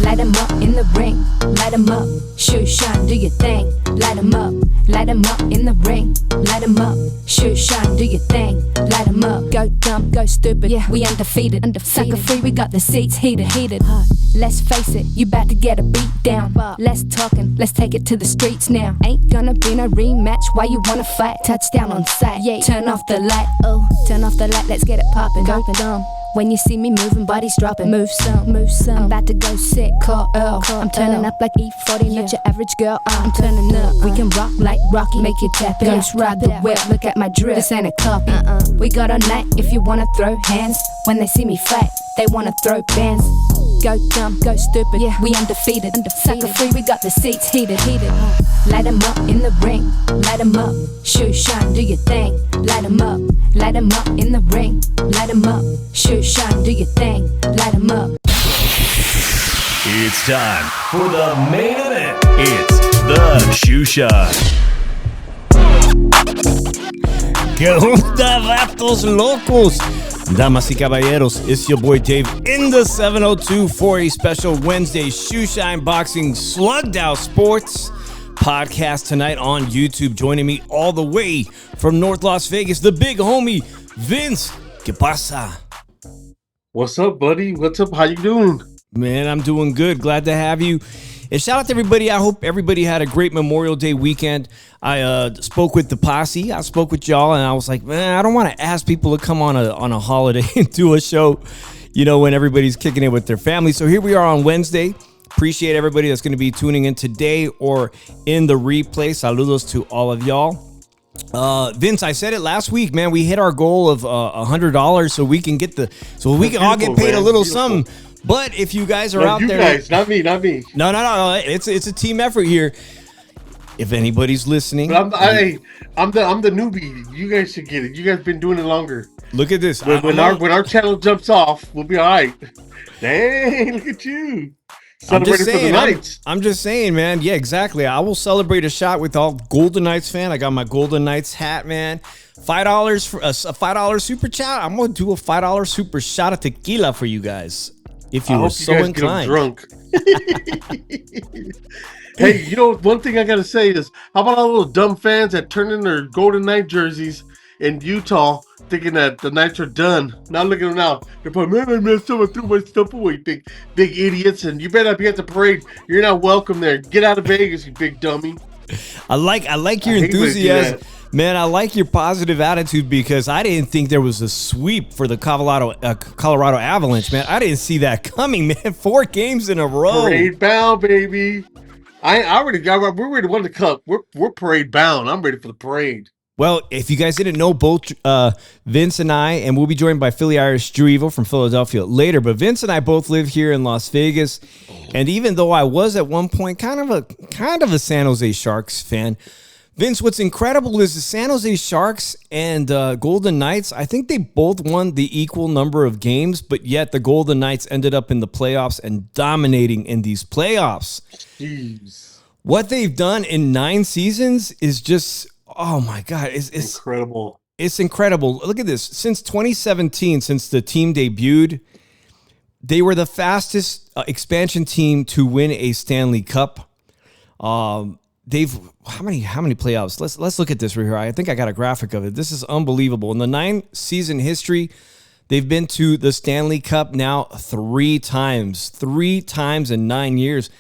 light 'em up in the ring, light 'em up, shoot, shine, do your thing, light 'em up in the ring, light 'em up, shoot, shine, do your thing, light 'em up, go dumb, go stupid, yeah, we undefeated, sucker free, we got the seats heated, let's face it, you bout to get a beat down, less talking, let's take it to the streets now, ain't gonna be no rematch, why you wanna fight, touchdown on sight, yeah, turn off the light, turn off the light, let's get it poppin', go dumb. When you see me moving, bodies dropping. Move some. I'm about to go sick, call Earl. I'm turning up like E40, not your average girl. I'm turning up. We can rock like Rocky, make you tap it. Ghost ride the whip, look at my drip. This ain't a copy. We got a night if you wanna throw hands. When they see me fight, they wanna throw bands. Go dumb, go stupid, yeah, we undefeated. Sucker free, we got the seats heated. Light 'em up in the ring, light 'em up, shoot, shine, do your thing. Light 'em up in the ring, light 'em up, shoot, shine, do your thing. Light 'em up. It's time for the main event. It's the Shoe Shot. ¿Qué onda, vatos locos? Damas y caballeros, it's your boy Dave in the 702 for a special Wednesday Shoe Shine Boxing Slugged Out Sports podcast tonight on YouTube. Joining me all the way from North Las Vegas, the big homie, Vince. ¿Qué pasa? What's up, buddy? What's up? How you doing? Man, I'm doing good. Glad to have you. And shout out to everybody. I hope everybody had a great Memorial Day weekend. I spoke with the posse. I spoke with y'all, and I was like, man, I don't want to ask people to come on a holiday and do a show, you know, when everybody's kicking it with their family. So here we are on Wednesday. Appreciate everybody that's going to be tuning in today or in the replay. Saludos to all of y'all. Vince, I said it last week, man. We hit our goal of $100 so we can all get paid a little something. But if you guys are out there, guys, not me. No. It's a team effort here. If anybody's listening, But I'm the newbie. You guys should get it. You guys been doing it longer. Look at this. When our channel jumps off, we'll be all right. Dang, look at you. Celebrating for the Knights. I'm just saying, man. Yeah, exactly. I will celebrate a shot with all Golden Knights fan. I got my Golden Knights hat, man. $5 for a $5 super chat. I'm gonna do a $5 super shot of tequila for you guys. If you were so inclined. Drunk. Hey, you know, one thing I gotta say is, how about all those dumb fans that turn in their Golden Knight jerseys in Utah, thinking that the Knights are done? Now look at them now. They're probably, man, I messed up. I threw my stuff away. Big idiots. And you better not be at the parade. You're not welcome there. Get out of Vegas, you big dummy. I like your enthusiasm. Man, I like your positive attitude because I didn't think there was a sweep for the Colorado Avalanche, man. I didn't see that coming, man. 4 games in a row. Parade bound, baby. We're ready to win the cup. We're parade bound. I'm ready for the parade. Well, if you guys didn't know, both Vince and I, and we'll be joined by Philly Irish Drew Evil from Philadelphia later, but Vince and I both live here in Las Vegas. And even though I was at one point kind of a San Jose Sharks fan, Vince, what's incredible is the San Jose Sharks and Golden Knights, I think they both won the equal number of games, but yet the Golden Knights ended up in the playoffs and dominating in these playoffs. Jeez. What they've done in 9 seasons is just, oh my God. It's incredible. It's incredible. Look at this. Since 2017, since the team debuted, they were the fastest expansion team to win a Stanley Cup. They've how many playoffs? Let's look at this right here. I think I got a graphic of it. This is unbelievable. In the 9-season history, they've been to the Stanley Cup now 3 times. 3 times in 9 years.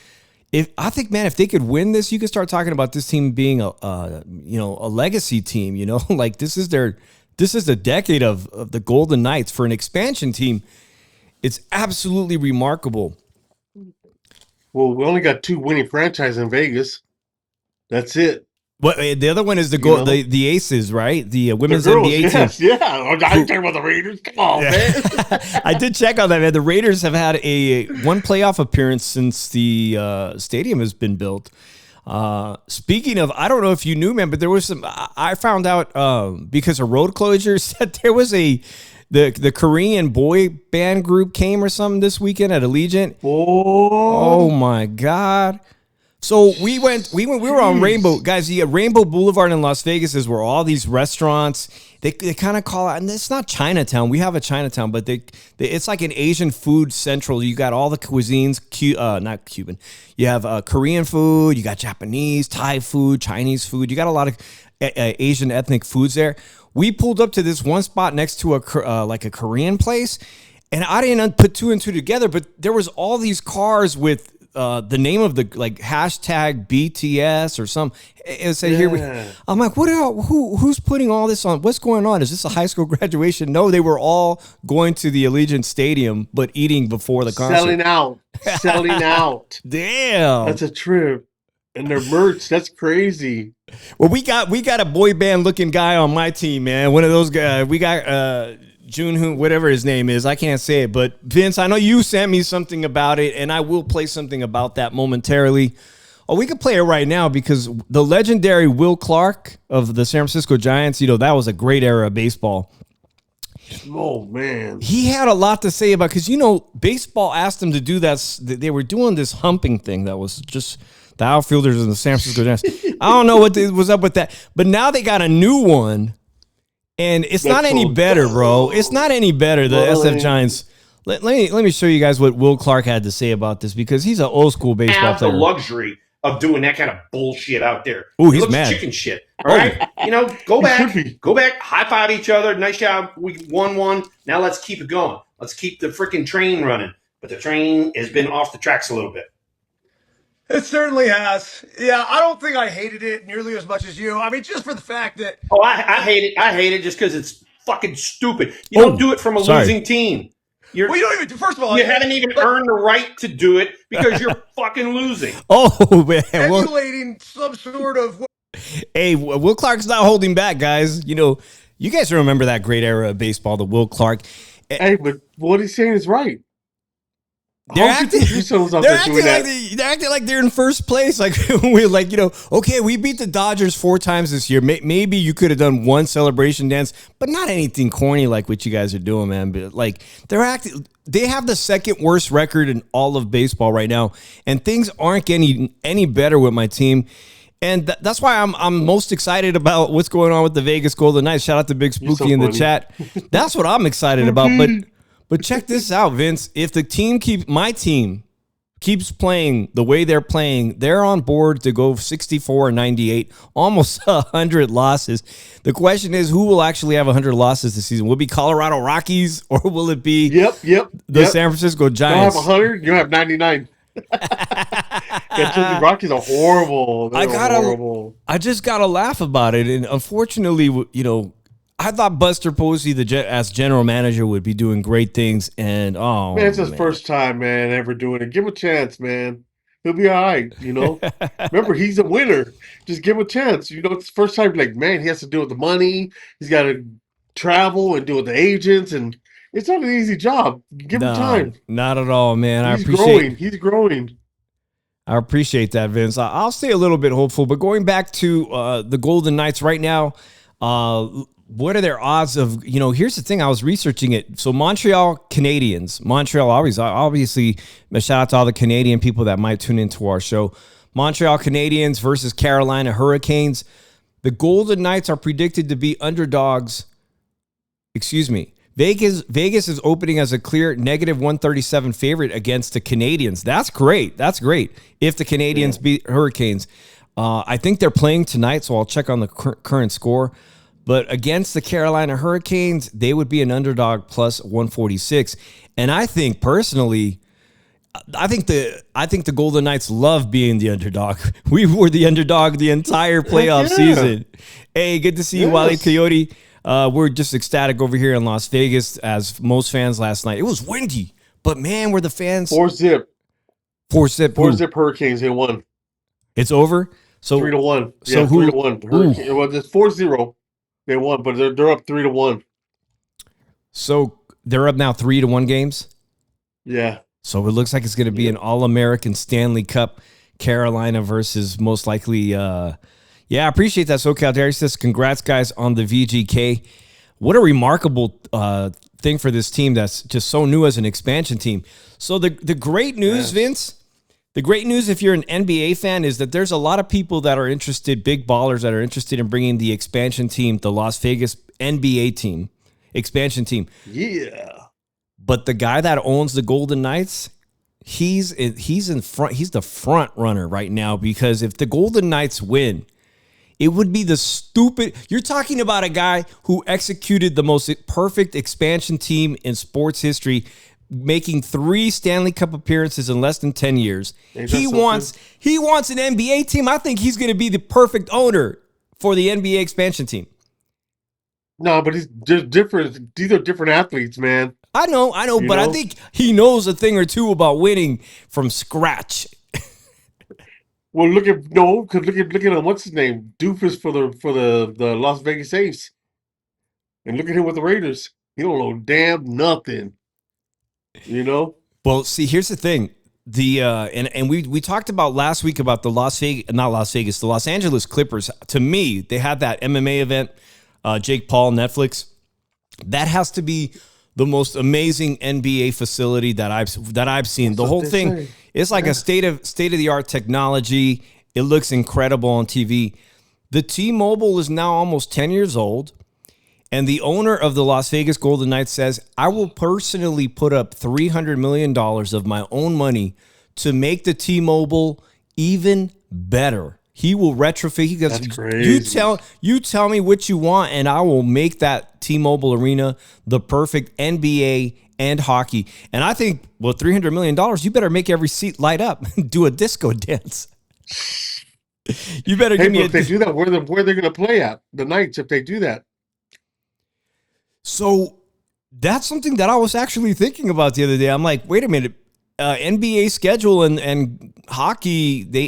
I think, man, if they could win this, you could start talking about this team being a legacy team. You know, like this is the decade of the Golden Knights for an expansion team. It's absolutely remarkable. Well, we only got 2 winning franchises in Vegas. That's it. Well, the other one is the Aces, right? The women's NBA team. Yeah, I'm talking about the Raiders. Come on, man. I did check on that, man. The Raiders have had one playoff appearance since the stadium has been built. Speaking of, I don't know if you knew, man, but there was some. I found out because of road closures that there was the Korean boy band group came or something this weekend at Allegiant. Oh my God. So we were on Rainbow, guys. You got Rainbow Boulevard in Las Vegas is where all these restaurants, they kind of call it, and it's not Chinatown. We have a Chinatown, but it's like an Asian food central. You got all the cuisines, not Cuban. You have Korean food, you got Japanese, Thai food, Chinese food. You got a lot of Asian ethnic foods there. We pulled up to this one spot next to like a Korean place, and I didn't put two and two together, but there was all these cars with the name of the like hashtag BTS or some. It said here. I'm like, who's putting all this on? What's going on? Is this a high school graduation? No, they were all going to the Allegiant Stadium, but eating before the concert. Selling out. Damn, that's a trip. And their merch, that's crazy. Well, we got a boy band looking guy on my team, man. One of those guys. We got June, whatever his name is, I can't say it, but Vince, I know you sent me something about it, and I will play something about that momentarily. Oh, we could play it right now because the legendary Will Clark of the San Francisco Giants, that was a great era of baseball. Oh, man. He had a lot to say about, because, baseball asked him to do that. They were doing this humping thing that was just the outfielders in the San Francisco Giants. I don't know what was up with that, but now they got a new one. And it's not any better, bro. It's not any better, the SF Giants. Let me show you guys what Will Clark had to say about this, because he's an old school baseball player. Have the luxury of doing that kind of bullshit out there. Ooh, he's mad. Chicken shit. All right? Go back, high five each other. Nice job. We won one. Now let's keep it going. Let's keep the freaking train running. But the train has been off the tracks a little bit. It certainly has. Yeah, I don't think I hated it nearly as much as you. I mean, just for the fact that... Oh, I hate it. I hate it just because it's fucking stupid. You don't do it from a losing team. You don't even... First of all... You haven't even earned the right to do it because you're fucking losing. Oh, man. Emulating some sort of... Hey, Will Clark's not holding back, guys. You guys remember that great era of baseball, the Will Clark. Hey, but what he's saying is right. They're acting like they're in first place. Like okay, we beat the Dodgers 4 times this year. Maybe you could have done one celebration dance, but not anything corny like what you guys are doing, man. But like they're acting, they have the second worst record in all of baseball right now, and things aren't getting any better with my team. And that's why I'm most excited about what's going on with the Vegas Golden Knights. Shout out to Big Spooky in the chat. That's what I'm excited about. But check this out, Vince. If my team keeps playing the way they're playing, they're on board to go 64-98, almost 100 losses. The question is, who will actually have 100 losses this season? Will it be Colorado Rockies, or will it be the San Francisco Giants? You'll have 100, you'll have 99. The Rockies are horrible. Horrible. I just got to laugh about it. And unfortunately, I thought Buster Posey, as general manager, would be doing great things, and man, it's his first time, man, ever doing it. Give him a chance, man. He'll be all right, Remember, he's a winner. Just give him a chance. It's the first time. Like, man, he has to deal with the money. He's got to travel and deal with the agents, and it's not an easy job. Give him time. Not at all, man. He's growing. I appreciate that, Vince. I'll stay a little bit hopeful, but going back to the Golden Knights right now. What are their odds of, here's the thing, I was researching it. So Montreal obviously, a shout out to all the Canadian people that might tune into our show. Montreal Canadiens versus Carolina Hurricanes. The Golden Knights are predicted to be underdogs. Excuse me. Vegas is opening as a clear -137 favorite against the Canadiens. That's great. If the Canadiens beat Hurricanes. I think they're playing tonight, so I'll check on the current score. But against the Carolina Hurricanes, they would be an underdog plus 146. And I think personally, I think the Golden Knights love being the underdog. We were the underdog the entire playoff season. Hey, good to see you, Wally Coyote. We're just ecstatic over here in Las Vegas, as most fans last night. It was windy, but man, were the fans 4-zip. 4-zip. 4-zip Hurricanes. They won. It's over. So 3-1. So 3-1. Well, it's 4-0. They won, but they're up 3-1. So they're up now 3-1 games? Yeah. So it looks like it's going to be an All-American Stanley Cup, Carolina versus most likely. I appreciate that. SoCal Darius says, congrats, guys, on the VGK. What a remarkable thing for this team that's just so new as an expansion team. So the great news, Vince, The great news, if you're an NBA fan, is that there's a lot of people that are interested, big ballers that are interested in bringing the expansion team, the Las Vegas NBA team, expansion team. Yeah. But the guy that owns the Golden Knights, he's in front. He's the front runner right now, because if the Golden Knights win, it would be the stupid. You're talking about a guy who executed the most perfect expansion team in sports history, making 3 Stanley Cup appearances in less than 10 years. He wants an NBA team. I think he's going to be the perfect owner for the NBA expansion team. No, but he's just different. These are different athletes, man. I know, but I think he knows a thing or two about winning from scratch. Well, look at him. What's his name? Doofus for the Las Vegas Ace, and look at him with the Raiders. He don't know damn nothing. You know. Well, see, here's the thing. And we talked about last week about the the Los Angeles Clippers. To me, they had that MMA event, Jake Paul, Netflix. That has to be the most amazing NBA facility that I've seen. The whole thing is like a state of the art technology. It looks incredible on TV. The T-Mobile is now almost 10 years old. And the owner of the Las Vegas Golden Knights says, I will personally put up $300 million of my own money to make the T-Mobile even better. He will retrofit. He goes, that's crazy. You tell me what you want, and I will make that T-Mobile arena the perfect NBA and hockey. And I think, well, $300 million, you better make every seat light up, do a disco dance. You better give me if they do that, where they're going to play at? The Knights, if they do that. So that's something that I was actually thinking about the other day. I'm like, wait a minute, NBA schedule and hockey, they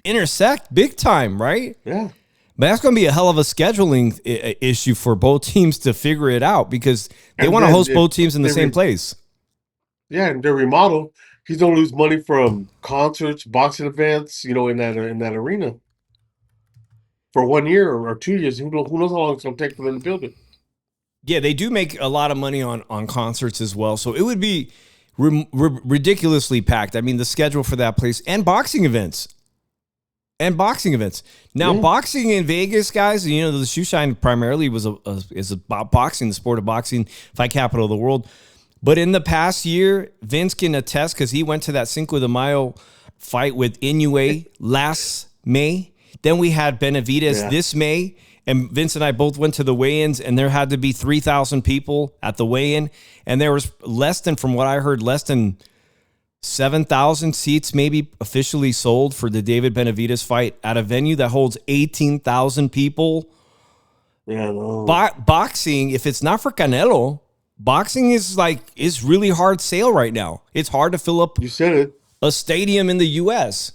intersect big time, right? Yeah. But that's going to be a hell of a scheduling issue for both teams to figure it out, because they want to host both teams in the same place. Yeah, and their remodel, he's going to lose money from concerts, boxing events, in that arena for 1 year or 2 years. Who knows how long it's going to take for them to build it? Yeah, they do make a lot of money on concerts as well. So it would be ridiculously packed. I mean, the schedule for that place, and boxing events. Now, boxing in Vegas, guys, the shoe shine primarily is about boxing, the sport of boxing, fight capital of the world. But in the past year, Vince can attest, because he went to that Cinco de Mayo fight with Inoue last May. Then we had Benavidez this May. And Vince and I both went to the weigh-ins, and there had to be 3,000 people at the weigh-in. And there was from what I heard, less than 7,000 seats maybe officially sold for the David Benavidez fight at a venue that holds 18,000 people. Yeah, no. Boxing, if it's not for Canelo, boxing is really hard sale right now. It's hard to fill up you said it. A stadium in the U.S.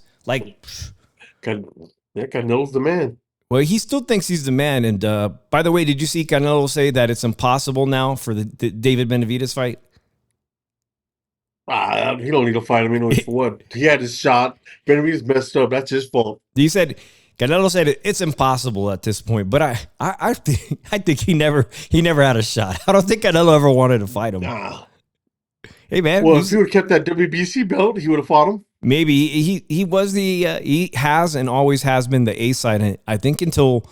Canelo's the man. Well, he still thinks he's the man. And by the way, did you see Canelo say that it's impossible now for the David Benavidez fight? He don't need to fight him anyway. For what? He had his shot. Benavidez messed up. That's his fault. Canelo said it's impossible at this point. But I think he never had a shot. I don't think Canelo ever wanted to fight him. Nah. Hey man, well, if he would have kept that WBC belt, he would have fought him. Maybe he was he has and always has been the A side. I think until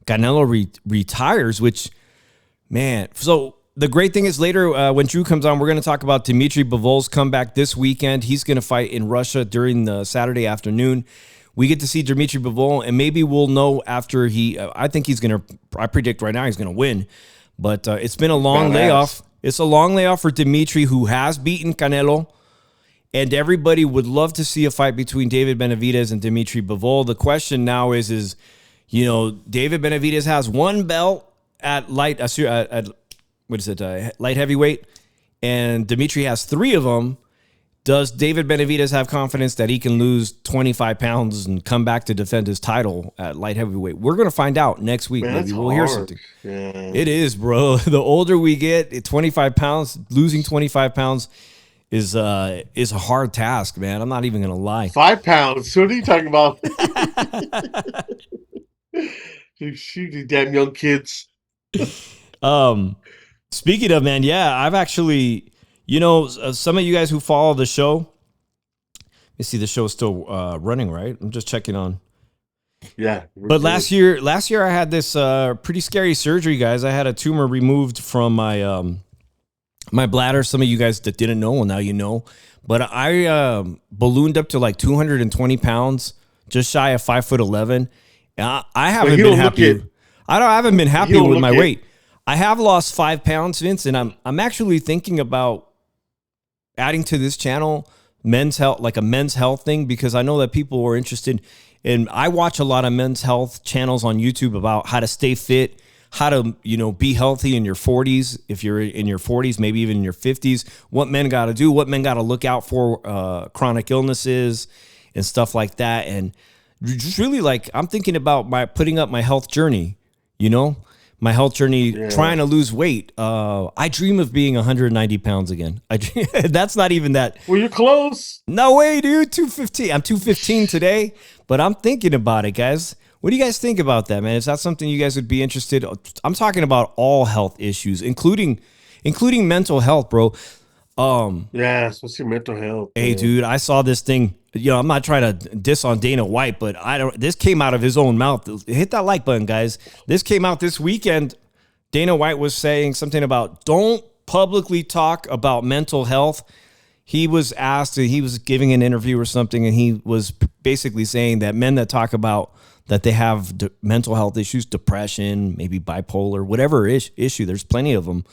Canelo retires, which, man. So the great thing is later when Drew comes on, we're going to talk about Dimitri Bivol's comeback this weekend. He's going to fight in Russia during the Saturday afternoon. We get to see Dimitri Bivol, and maybe we'll know after I think he's going to. I predict right now he's going to win, but it's been a long layoff. It's a long layoff for Dimitri, who has beaten Canelo. And everybody would love to see a fight between David Benavidez and Dimitri Bivol. The question now is David Benavidez has one belt at light heavyweight, and Dimitri has 3 of them. Does David Benavidez have confidence that he can lose 25 pounds and come back to defend his title at light heavyweight? We're going to find out next week. Man, maybe we'll hear something. Yeah. It is, bro. The older we get, 25 pounds, losing 25 pounds is a hard task, man. I'm not even going to lie. 5 pounds. What are you talking about? Shoot, these damn young kids. Speaking of, man, yeah, I've actually, some of you guys who follow the show, You see the show's still running, right? I'm just checking on. Yeah. But last year I had this pretty scary surgery, guys. I had a tumor removed from my my bladder. Some of you guys that didn't know, well, now you know. But I ballooned up to like 220 pounds, just shy of 5'11". I haven't been happy. I haven't been happy with my weight. I have lost 5 pounds, Vince, and I'm actually thinking about adding to this channel men's health, like a men's health thing, because I know that people are interested. And I watch a lot of men's health channels on YouTube about how to stay fit, how to, be healthy in your 40s. If you're in your 40s, maybe even in your 50s, what men got to do, what men got to look out for, chronic illnesses and stuff like that. And just really like, I'm thinking about putting up my health journey, my health journey, trying to lose weight. I dream of being 190 pounds again. That's not even that. Well, you're close. No way, dude. 215. I'm 215 today, but I'm thinking about it, guys. What do you guys think about that, man? Is that something you guys would be interested? I'm talking about all health issues, including mental health, bro. Yeah, especially mental health. Hey, dude, I saw this thing. I'm not trying to diss on Dana White, but this came out of his own mouth. Hit that like button, guys. This came out this weekend. Dana White was saying something about don't publicly talk about mental health. He was asked, he was giving an interview or something, and he was basically saying that men that talk about that they have mental health issues, depression, maybe bipolar, whatever issue, there's plenty of them,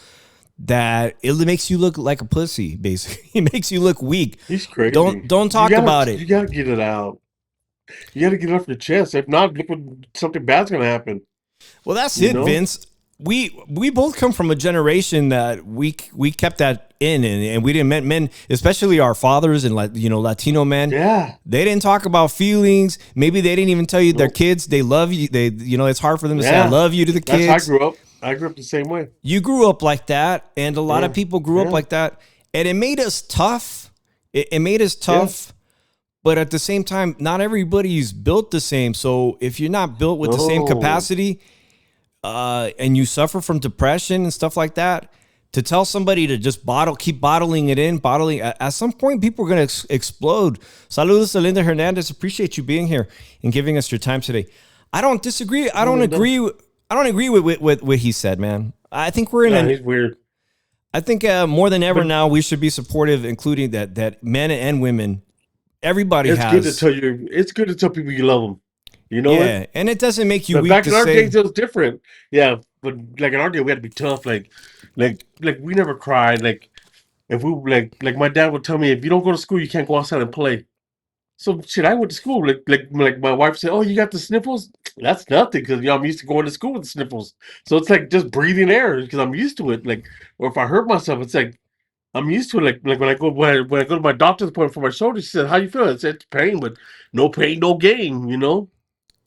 that it makes you look like a pussy, basically. It makes you look weak. He's crazy. Don't talk about it. You gotta get it out. You gotta get it off your chest. If not, look what something bad's gonna happen. Well, that's it, Vince. We both come from a generation that we kept that in, and we didn't men, especially our fathers and Latino men. Yeah, they didn't talk about feelings. Maybe they didn't even tell you their kids they love you. They it's hard for them to say I love you to the kids. That's how I grew up. I grew up the same way. You grew up like that, and a lot of people grew up like that, and it made us tough. It made us tough, but at the same time, not everybody's built the same. So if you're not built with the same capacity, and you suffer from depression and stuff like that, to tell somebody to just keep bottling it in, at some point, people are going to explode. Saludos to Linda Hernandez. Appreciate you being here and giving us your time today. I don't disagree. I don't agree with what he said, man. I think we're in he's weird. I think more than ever now, we should be supportive, including that men and women, everybody has. It's good to tell people you love them. And it doesn't make you weak back to in our say. days, it was different. Yeah, but like in our day, we had to be tough. Like we never cried. Like if we like my dad would tell me, if you don't go to school, you can't go outside and play. So shit, I went to school. Like my wife said, "Oh, you got the sniffles?" That's nothing because I'm used to going to school with the sniffles. So it's like just breathing air because I'm used to it. Like, or if I hurt myself, it's like I'm used to it. Like when I go to my doctor's appointment for my shoulder, she said, "How you feel?" I said, "It's pain, but no pain, no gain."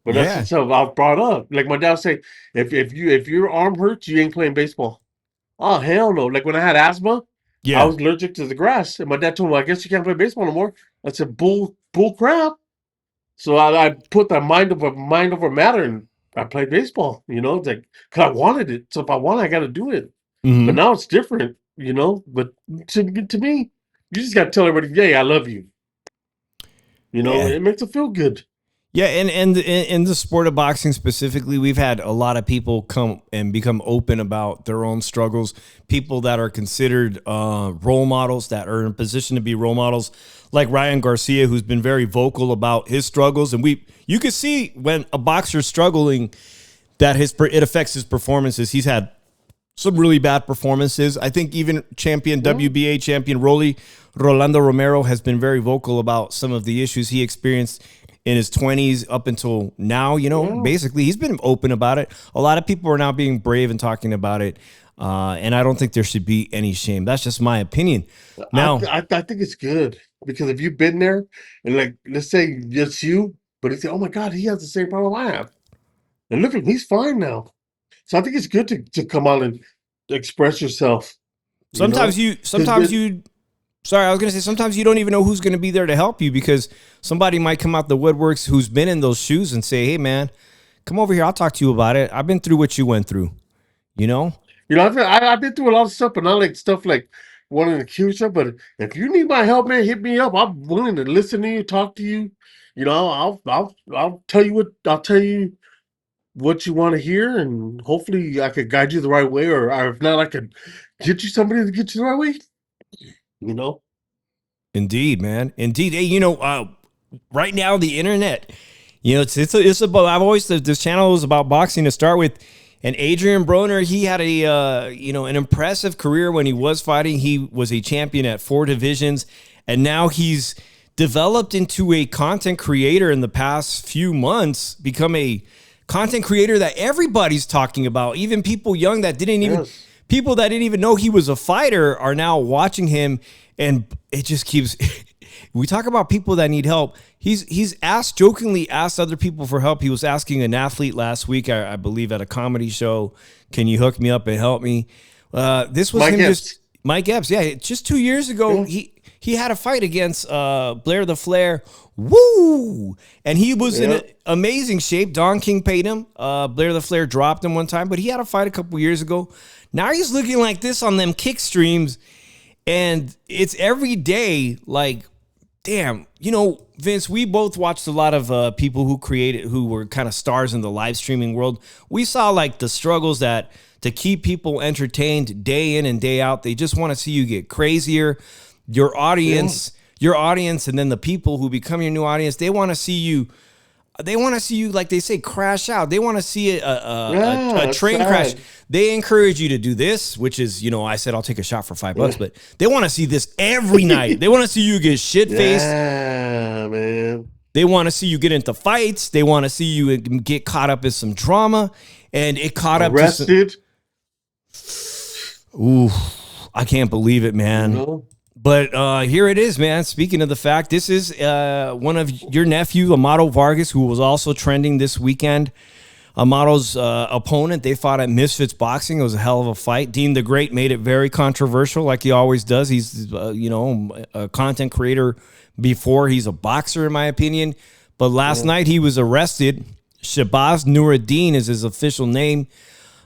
But that's stuff I was brought up. Like my dad would say, if your arm hurts, you ain't playing baseball. Oh hell no! Like when I had asthma, I was allergic to the grass, and my dad told me, "I guess you can't play baseball no more." I said, "Bull crap." So I put that mind over matter, and I played baseball. It's like because I wanted it. So if I want it, I got to do it. Mm-hmm. But now it's different. But to me, you just got to tell everybody, "Hey, I love you." It makes it feel good. Yeah, and in the sport of boxing specifically, we've had a lot of people come and become open about their own struggles. People that are considered role models, that are in a position to be role models, like Ryan Garcia, who's been very vocal about his struggles. And you can see when a boxer's struggling that it affects his performances. He's had some really bad performances. I think even WBA champion Rolando Romero has been very vocal about some of the issues he experienced in his 20s up until now. Basically he's been open about it. A lot of people are now being brave and talking about it. And I don't think there should be any shame. That's just my opinion. Now, I think it's good because if you've been there and like, let's say it's you, but it's, oh my God, he has the same problem I have. And look at him, he's fine now. So I think it's good to come out and express yourself. Sometimes you don't even know who's going to be there to help you because somebody might come out the woodworks who's been in those shoes and say, "Hey man, come over here. I'll talk to you about it. I've been through what you went through." I've been through a lot of stuff, but not like stuff like wanting to kill yourself. But if you need my help, man, hit me up. I'm willing to listen to you, talk to you. You know, I'll tell you what you want to hear, and hopefully I could guide you the right way, or if not, I could get you somebody to get you the right way. You know. Indeed, man. Indeed. Hey, right now the internet, it's about. I've always said this channel is about boxing to start with. And Adrian Broner, he had an impressive career when he was fighting. He was a champion at 4 divisions, and now he's developed into a content creator in the past few months, become a content creator that everybody's talking about. Even people young that people that didn't even know he was a fighter are now watching him, and it just keeps. We talk about people that need help. He's jokingly asked other people for help. He was asking an athlete last week, I believe, at a comedy show, "Can you hook me up and help me?" This was Mike him Epps. Mike Epps. Yeah, just 2 years ago, he had a fight against Blair the Flair. Woo! And he was in amazing shape. Don King paid him. Blair the Flair dropped him one time, but he had a fight a couple years ago. Now he's looking like this on them kick streams, and it's every day like, damn, Vince, we both watched a lot of people who were kind of stars in the live streaming world. We saw like the struggles to keep people entertained day in and day out. They just want to see you get crazier. Your audience, and then the people who become your new audience, they want to see you. They want to see you, like they say, crash out. They want to see a train crash. They encourage you to do this, which is, I said I'll take a shot for $5, but they want to see this every night. They want to see you get shit-faced. Yeah, man. They want to see you get into fights. They want to see you get caught up in some drama. And it caught Arrested. up to Ooh, I can't believe it, man. But here it is, man. Speaking of the fact, this is one of your nephew, Amado Vargas, who was also trending this weekend. Amado's opponent, they fought at Misfits Boxing. It was a hell of a fight. Dean the Great made it very controversial, like he always does. He's, a content creator before he's a boxer, in my opinion. But last night he was arrested. Shabazz Nuruddin is his official name.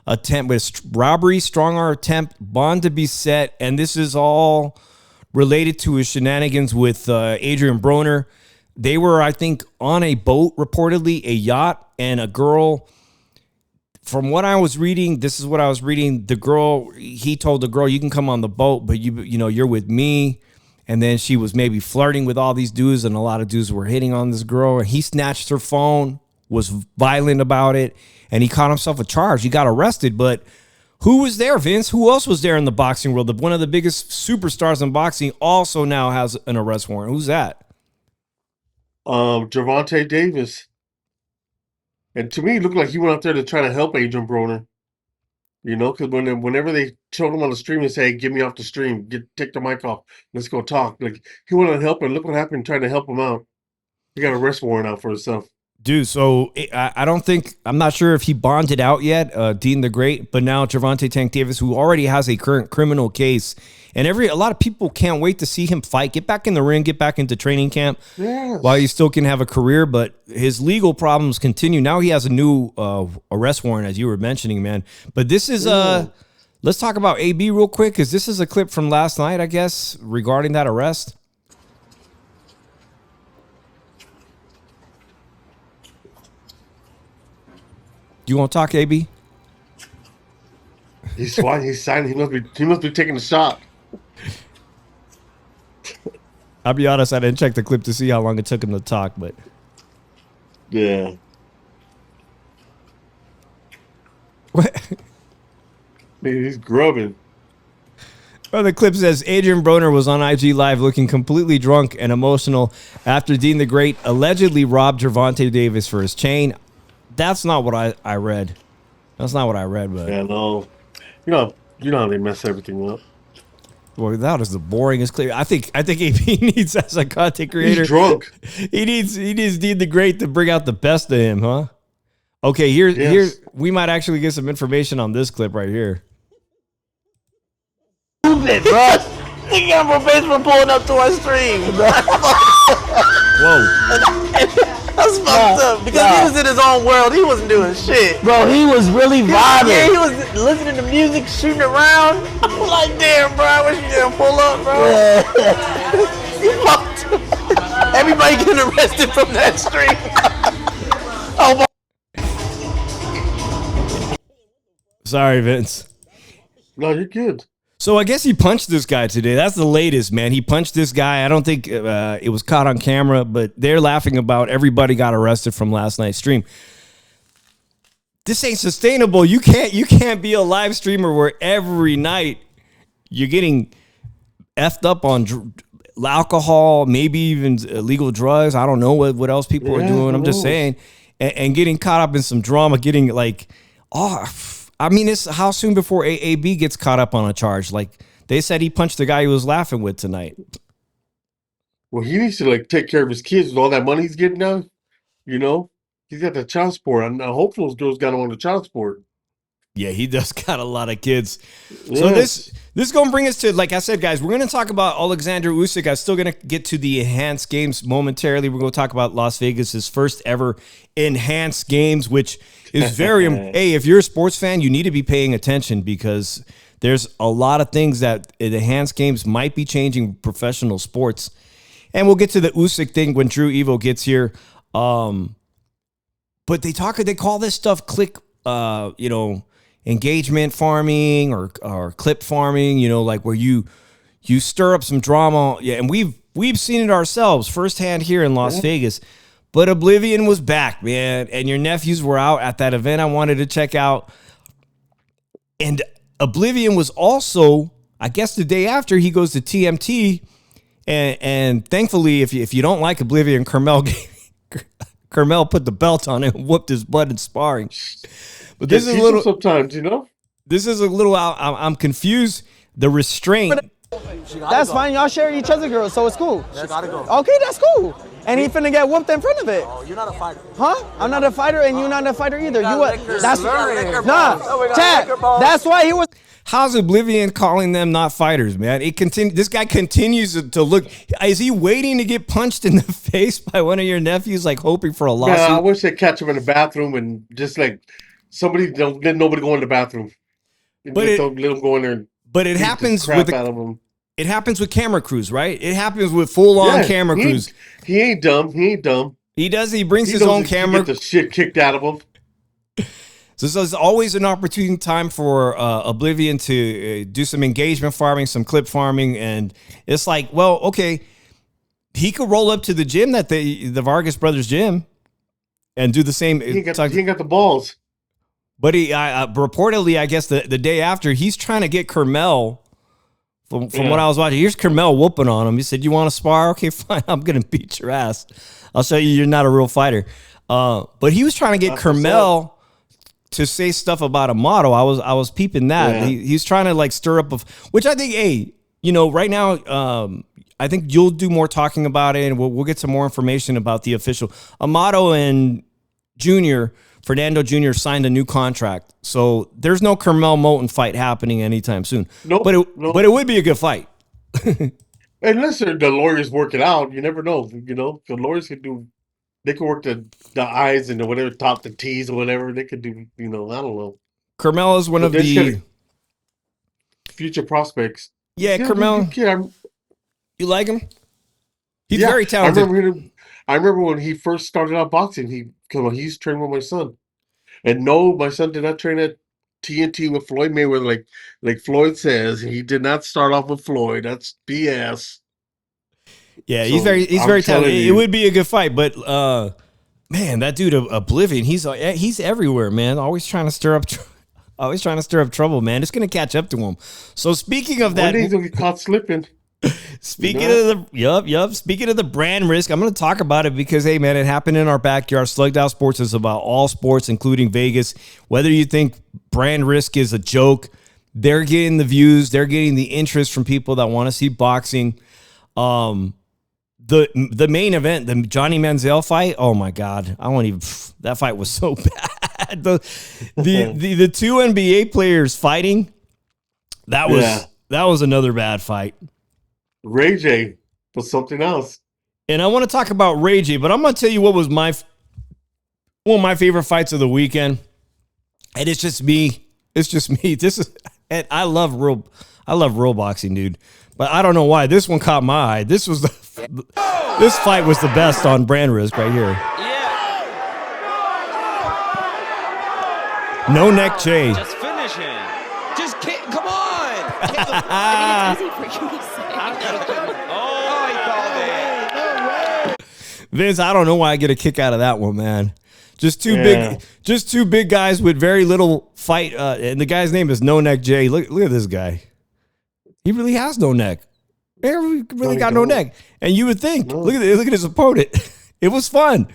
Attempt with robbery, strong arm attempt, bond to be set, and this is all related to his shenanigans with Adrian Broner. They were, I think, on a boat, reportedly, a yacht, and a girl. From what I was reading, this is what I was reading. He told the girl, "You can come on the boat, but you're with me." And then she was maybe flirting with all these dudes, and a lot of dudes were hitting on this girl. And he snatched her phone, was violent about it, and he caught himself a charge. He got arrested, but who was there, Vince? Who else was there in the boxing world? One of the biggest superstars in boxing also now has an arrest warrant. Who's that? Gervonta Davis. And to me, it looked like he went out there to try to help Adrian Broner. Because whenever they showed him on the stream, they say, "Hey, get me off the stream. Take the mic off. Let's go talk." Like, he wanted to help, and look what happened trying to help him out. He got an arrest warrant out for himself. Dude, so I'm not sure if he bonded out yet, Dean the Great, but now Gervonta Tank Davis, who already has a current criminal case, and a lot of people can't wait to see him fight, get back in the ring, get back into training camp while he still can have a career, but his legal problems continue. Now he has a new arrest warrant, as you were mentioning, man. But this is, let's talk about AB real quick, because this is a clip from last night, I guess, regarding that arrest. You want to talk, AB? He's fine. He's signing. He must be taking a shot. I'll be honest, I didn't check the clip to see how long it took him to talk, but yeah. What? Man, he's grubbing. Well, the clip says Adrian Broner was on IG Live looking completely drunk and emotional after Dean the Great allegedly robbed Gervonta Davis for his chain. That's not what I read. That's not what I read, but yeah, no. You know how they mess everything up. Well, that is the boringest clip. I think AB needs, as a content creator, he's drunk. He needs Dean the Great to bring out the best of him, huh? Okay, here we might actually get some information on this clip right here. Stupid, bro. He got more face for pulling up to our stream, bro. Whoa. That's fucked up because he was in his own world. He wasn't doing shit. Bro, he was really vibing. Yeah, he was listening to music, shooting around. I'm like, damn, bro, I wish you didn't pull up, bro. Yeah. You fucked up. Everybody getting arrested from that street. Oh my. Sorry, Vince. No, you're good. So I guess he punched this guy today. That's the latest, man. He punched this guy. I don't think it was caught on camera, but they're laughing about everybody got arrested from last night's stream. This ain't sustainable. You can't be a live streamer where every night you're getting effed up on alcohol, maybe even illegal drugs. I don't know what else people are doing. I'm just saying, and getting caught up in some drama, getting like, I mean, it's how soon before AAB gets caught up on a charge? Like they said, he punched the guy he was laughing with tonight. Well, he needs to like take care of his kids with all that money he's getting now. You know, he's got the child support. I hope those girls got him on the child support. Yeah, he does got a lot of kids. Yes. So this is going to bring us to, like I said, guys, we're going to talk about Alexander Usyk. I'm still going to get to the enhanced games momentarily. We're going to talk about Las Vegas's first ever enhanced games, which is very, hey, if you're a sports fan, you need to be paying attention because there's a lot of things that the enhanced games might be changing professional sports. And we'll get to the Usyk thing when Drew Evo gets here. But they call this stuff click, engagement farming or clip farming, like where you stir up some drama. Yeah, and we've seen it ourselves firsthand here in Las Vegas. But Oblivion was back, man, and your nephews were out at that event I wanted to check out. And Oblivion was also, I guess the day after, he goes to TMT, and thankfully, if you don't like Oblivion, Carmel put the belt on him and whooped his butt in sparring. But this is a little. Sometimes, This is a little. I'm confused. The restraint. That's fine. Y'all share each other, girls, so it's cool. She gotta go. Okay, that's cool. And he finna get whooped in front of it. Oh, you're not a fighter. Huh? I'm not a fighter, and you're not a fighter either. You what? That's liquor nah, balls. Chad. That's why he was. How's Oblivion calling them not fighters, man? This guy continues to look. Is he waiting to get punched in the face by one of your nephews, like hoping for a lawsuit? Yeah, I wish they'd catch him in the bathroom and just like somebody don't let nobody go in the bathroom. Don't let him go in there. But it happens with it happens with camera crews, right? It happens with full-on camera crews. He ain't dumb. He does. He brings his own camera. Get the shit kicked out of him. So it's always an opportune time for Oblivion to do some engagement farming, some clip farming, and it's like, well, okay, he could roll up to the gym the Vargas brothers gym and do the same. He ain't got the balls. But he reportedly, I guess the day after, he's trying to get Carmel. From what I was watching, here's Carmel whooping on him. He said, "You want to spar? Okay, fine. I'm gonna beat your ass. I'll show you you're not a real fighter." But he was trying to get Carmel to say stuff about Amato. I was peeping that. Yeah. He's trying to like stir up, which I think, hey, right now, I think you'll do more talking about it, and we'll get some more information about the official. Amato and Fernando Jr. signed a new contract, so there's no Carmel Moulton fight happening anytime soon. Nope, but it would be a good fight. Unless the lawyers work it out, you never know. The lawyers they can work the I's and the whatever, top the T's or whatever. They could do, I don't know. Carmel is one of the future prospects. Yeah, Carmel. You like him? He's very talented. I remember when he first started out boxing, he's trained with my son. And no, my son did not train at TNT with Floyd Mayweather like Floyd says. He did not start off with Floyd. That's BS. Yeah, he's very talented. It would be a good fight, but man, that dude Oblivion, he's everywhere, man. Always trying to stir up trouble, man. It's gonna catch up to him. So speaking of that, one day he's gonna get caught slipping. Speaking of the brand risk, I'm going to talk about it because, hey, man, it happened in our backyard. Slugged Out Sports is about all sports, including Vegas. Whether you think brand risk is a joke, they're getting the views, they're getting the interest from people that want to see boxing. The main event, the Johnny Manziel fight, oh my God, that fight was so bad. The two NBA players fighting, that was another bad fight. Ray J was something else. And I want to talk about Ray J, but I'm going to tell you what was my one of my favorite fights of the weekend, and it's just me. It's just me. And I love real boxing, dude. But I don't know why this one caught my eye. This fight was the best on Brand Risk right here. No neck J. Just finish him. Just kick. Come on. I mean, it's easy for you to say. Oh, he called it. Vince, I don't know why I get a kick out of that one, man. Just two big guys with very little fight. And the guy's name is No Neck J. Look at this guy. He really has no neck. He really got no neck. And you would think, look at his opponent. It was fun.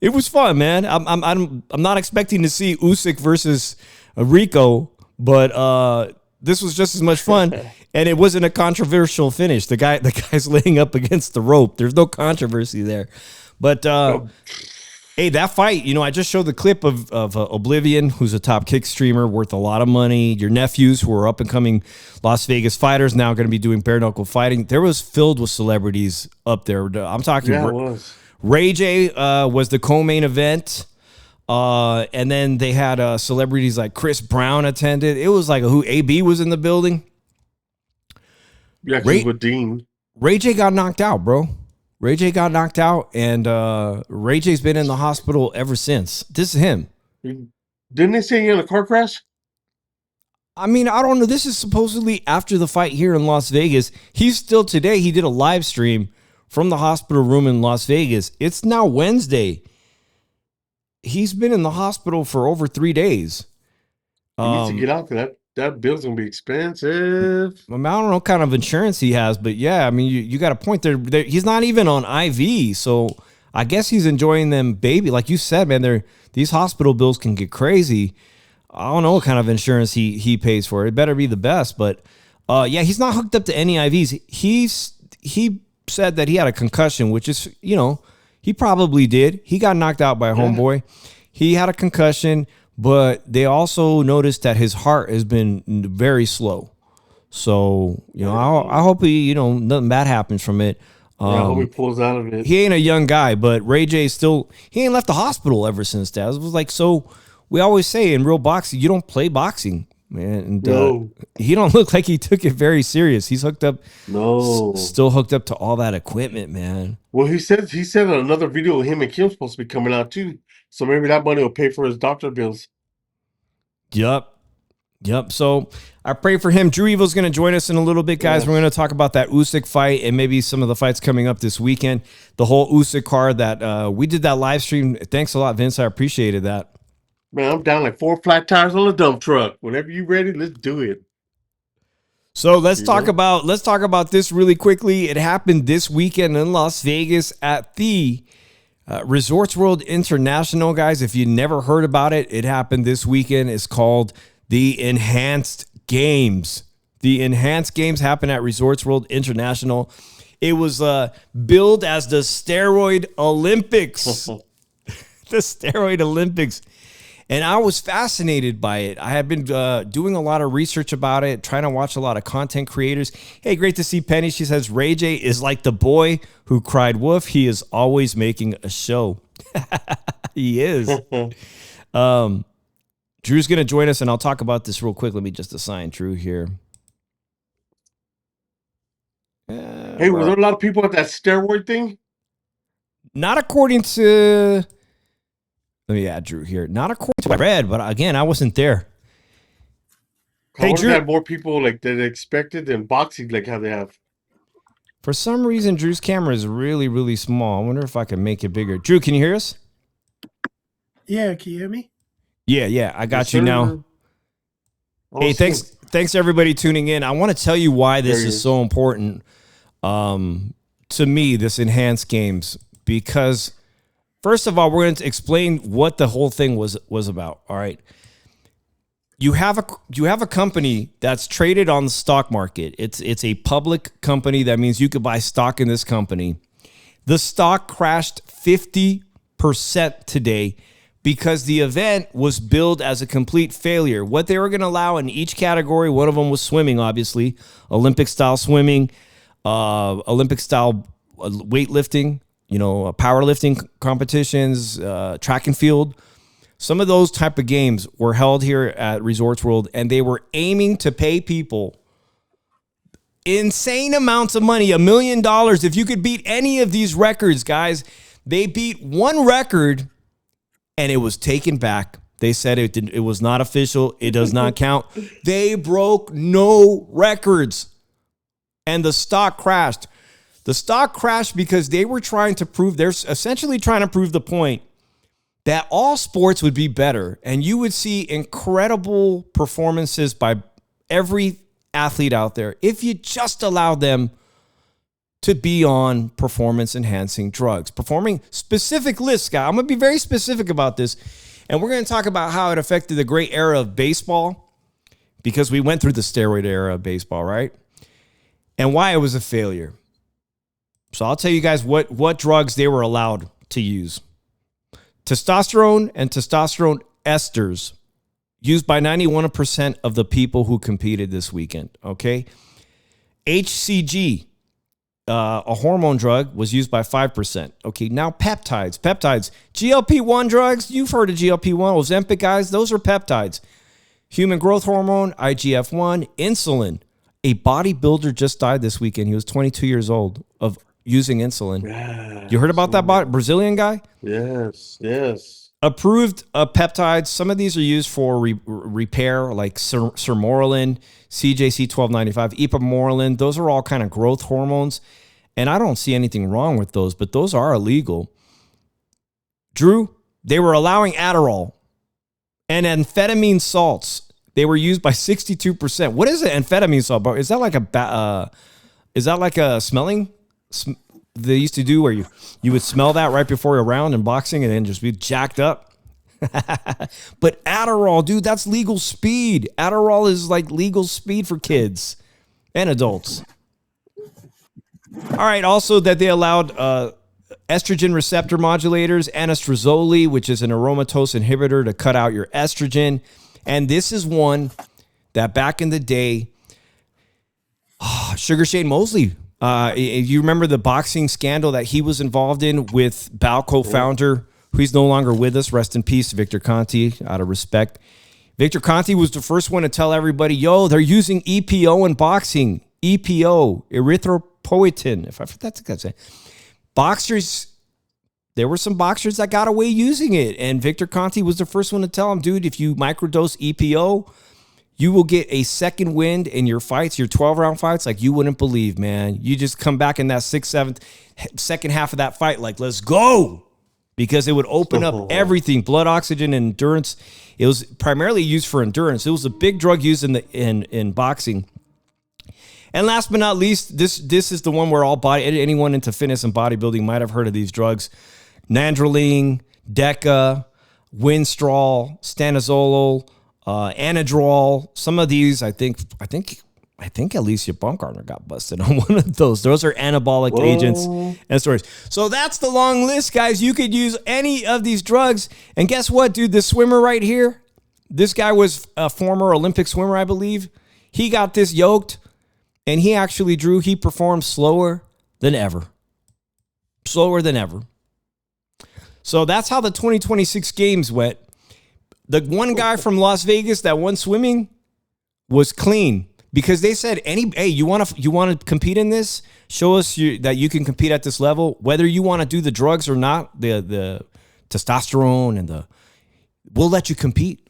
It was fun, man. I'm not expecting to see Usyk versus Rico, but this was just as much fun. And it wasn't a controversial finish. The guy's laying up against the rope. There's no controversy there. But hey, that fight, I just showed the clip of Oblivion, who's a top kick streamer worth a lot of money. Your nephews, who are up-and-coming Las Vegas fighters, now going to be doing bare-knuckle fighting. There was filled with celebrities up there. I'm talking it was. Ray J was the co-main event. And then they had celebrities like Chris Brown attended. It was like who AB was in the building. Yeah, with Dean. Ray J got knocked out, bro. Ray J got knocked out, and Ray J's been in the hospital ever since. This is him. Didn't they say he had a car crash? I mean, I don't know. This is supposedly after the fight here in Las Vegas. He's still today. He did a live stream from the hospital room in Las Vegas. It's now Wednesday. He's been in the hospital for over 3 days. He needs to get out because that bill's going to be expensive. I don't know what kind of insurance he has, but yeah, I mean, you got a point there. He's not even on IV, so I guess he's enjoying them, baby. Like you said, man, these hospital bills can get crazy. I don't know what kind of insurance he pays for. It better be the best, but yeah, he's not hooked up to any IVs. He said that he had a concussion, which is, he probably did. He got knocked out by a homeboy. He had a concussion, but they also noticed that his heart has been very slow. So, I hope nothing bad happens from it. I hope he pulls out of it. He ain't a young guy, but Ray J he ain't left the hospital ever since that. It was like, so we always say in real boxing, you don't play boxing, man. And he don't look like he took it very serious. He's hooked up. No. Still hooked up to all that equipment, man. Well, he said another video of him and Kim's supposed to be coming out too. So maybe that money will pay for his doctor bills. Yep. So I pray for him. Drew Evil's going to join us in a little bit, guys. Yes. We're going to talk about that Usyk fight and maybe some of the fights coming up this weekend. The whole Usyk card that we did that live stream. Thanks a lot, Vince. I appreciated that. Man, I'm down like 4 flat tires on a dump truck. Whenever you're ready, let's do it. So let's talk about this really quickly. It happened this weekend in Las Vegas at the Resorts World International, guys. If you never heard about it, it happened this weekend. It's called the Enhanced Games. The Enhanced Games happened at Resorts World International. It was billed as the Steroid Olympics. The Steroid Olympics. And I was fascinated by it. I have been doing a lot of research about it, trying to watch a lot of content creators. Hey, great to see Penny. She says, Ray J is like the boy who cried wolf. He is always making a show. He is. Drew's going to join us, and I'll talk about this real quick. Let me just assign Drew here. Hey, were there a lot of people at that steroid thing? Not according to... Let me add Drew here. Not according to what I read, but again, I wasn't there. Hey, Drew, had more people like that expected than boxing, like how they have. For some reason, Drew's camera is really, really small. I wonder if I can make it bigger. Drew, can you hear us? Yeah, can you hear me? Yeah, I got you now. Hey, thanks everybody tuning in. I want to tell you why this is so important to me, this Enhanced Games, because first of all, we're going to explain what the whole thing was about. All right. You have a company that's traded on the stock market. It's a public company. That means you could buy stock in this company. The stock crashed 50% today because the event was billed as a complete failure. What they were going to allow in each category, one of them was swimming, obviously, Olympic style swimming, Olympic style weightlifting, powerlifting competitions, track and field. Some of those type of games were held here at Resorts World, and they were aiming to pay people insane amounts of money, $1 million. If you could beat any of these records, guys, they beat one record and it was taken back. They said it was not official. It does not count. They broke no records and the stock crashed. The stock crashed because they're essentially trying to prove the point that all sports would be better and you would see incredible performances by every athlete out there if you just allowed them to be on performance-enhancing drugs. Performing specific lists, guys. I'm going to be very specific about this, and we're going to talk about how it affected the great era of baseball because we went through the steroid era of baseball, right? And why it was a failure. So I'll tell you guys what drugs they were allowed to use. Testosterone and testosterone esters used by 91% of the people who competed this weekend, okay? HCG, a hormone drug, was used by 5%. Okay, now peptides. GLP-1 drugs, you've heard of GLP-1. Ozempic, guys, those are peptides. Human growth hormone, IGF-1, insulin. A bodybuilder just died this weekend. He was 22 years old of using insulin. Yeah, you heard about that Brazilian guy? Yes. Approved peptides. Some of these are used for repair, like sermorelin, CJC1295, ipamorelin. Those are all kind of growth hormones, and I don't see anything wrong with those, but those are illegal. Drew, they were allowing Adderall and amphetamine salts. They were used by 62%. What is an amphetamine salt, bro? Is that like a smelling? They used to do where you would smell that right before a round in boxing and then just be jacked up. But Adderall, dude, that's legal speed. Adderall is like legal speed for kids and adults. All right, also that they allowed estrogen receptor modulators, anastrozole, which is an aromatase inhibitor to cut out your estrogen. And this is one that back in the day, Sugar Shane Mosley, you remember the boxing scandal that he was involved in with Balco founder, who he's no longer with us. Rest in peace, Victor Conti, out of respect. Victor Conti was the first one to tell everybody, yo, they're using EPO in boxing. EPO, erythropoietin. If I forgot to say. Boxers, there were some boxers that got away using it. And Victor Conti was the first one to tell him, dude, if you microdose EPO, you will get a second wind in your fights, your 12-round fights, like you wouldn't believe, man. You just come back in that 6th, 7th, second half of that fight, like, let's go. Because it would open up everything, blood oxygen, and endurance. It was primarily used for endurance. It was a big drug used in boxing. And last but not least, this is the one where anyone into fitness and bodybuilding might have heard of these drugs. Nandrolone, Deca, Winstrol, Stanozolol, Anadrol. Some of these, I think Alicia Baumgartner got busted on one of those. Those are anabolic agents and stories. So that's the long list, guys. You could use any of these drugs. And guess what, dude? This swimmer right here, this guy was a former Olympic swimmer, I believe. He got this yoked, and he performed slower than ever. Slower than ever. So that's how the 2026 games went. The one guy from Las Vegas that won swimming was clean because they said, hey, you want to compete in this? Show us that you can compete at this level, whether you want to do the drugs or not, the testosterone and we'll let you compete.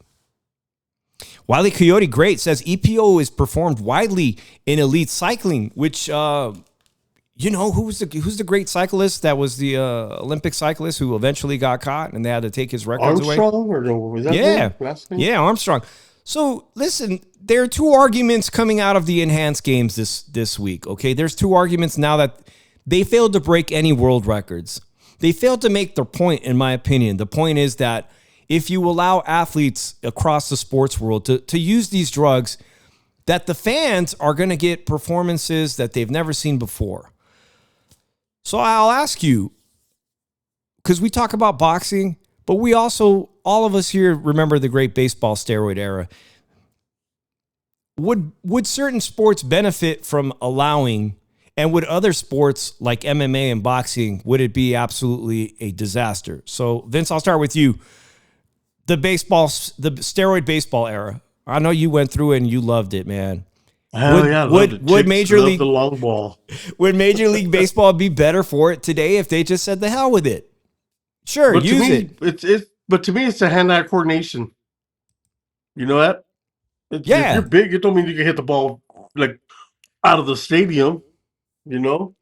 Wile E. Coyote Great says EPO is performed widely in elite cycling, which who's the great cyclist that was the Olympic cyclist who eventually got caught and they had to take his records away? Armstrong, or no, was that last name? Yeah, Armstrong. So listen, there are two arguments coming out of the enhanced games this week. Okay, there's two arguments now that they failed to break any world records. They failed to make their point, in my opinion. The point is that if you allow athletes across the sports world to use these drugs, that the fans are going to get performances that they've never seen before. So I'll ask you, because we talk about boxing, but we also, all of us here remember the great baseball steroid era. Would certain sports benefit from allowing And with other sports like MMA and boxing, would it be absolutely a disaster? So, Vince, I'll start with you. The steroid baseball era. I know you went through it and you loved it, man. Hell yeah, I loved it. Would Chicks Major love League the long ball? Would Major League Baseball be better for it today if they just said the hell with it? Sure, But use to me, it. But to me, it's a hand-eye coordination. You know that? If Yeah. you're big, it don't mean you can hit the ball like out of the stadium. You know.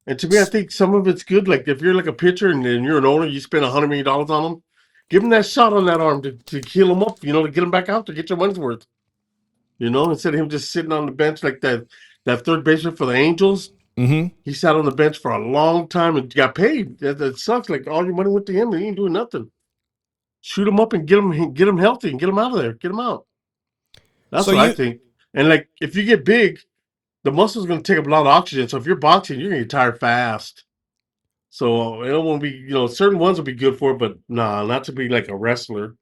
And to me, I think some of it's good. Like if you're like a pitcher and you're an owner, you spend $100 million on them, give them that shot on that arm to heal them up. You know, to get them back out to get your money's worth. You know, instead of him just sitting on the bench like that third baseman for the Angels. Mm-hmm. He sat on the bench for a long time and got paid. That sucks. Like all your money went to him and he ain't doing nothing. Shoot him up and get him healthy and get him out of there. Get him out. That's what I think. And like if you get big, the muscle's going to take up a lot of oxygen. So if you're boxing, you're going to get tired fast. So it won't be, certain ones will be good for it, but nah, not to be like a wrestler.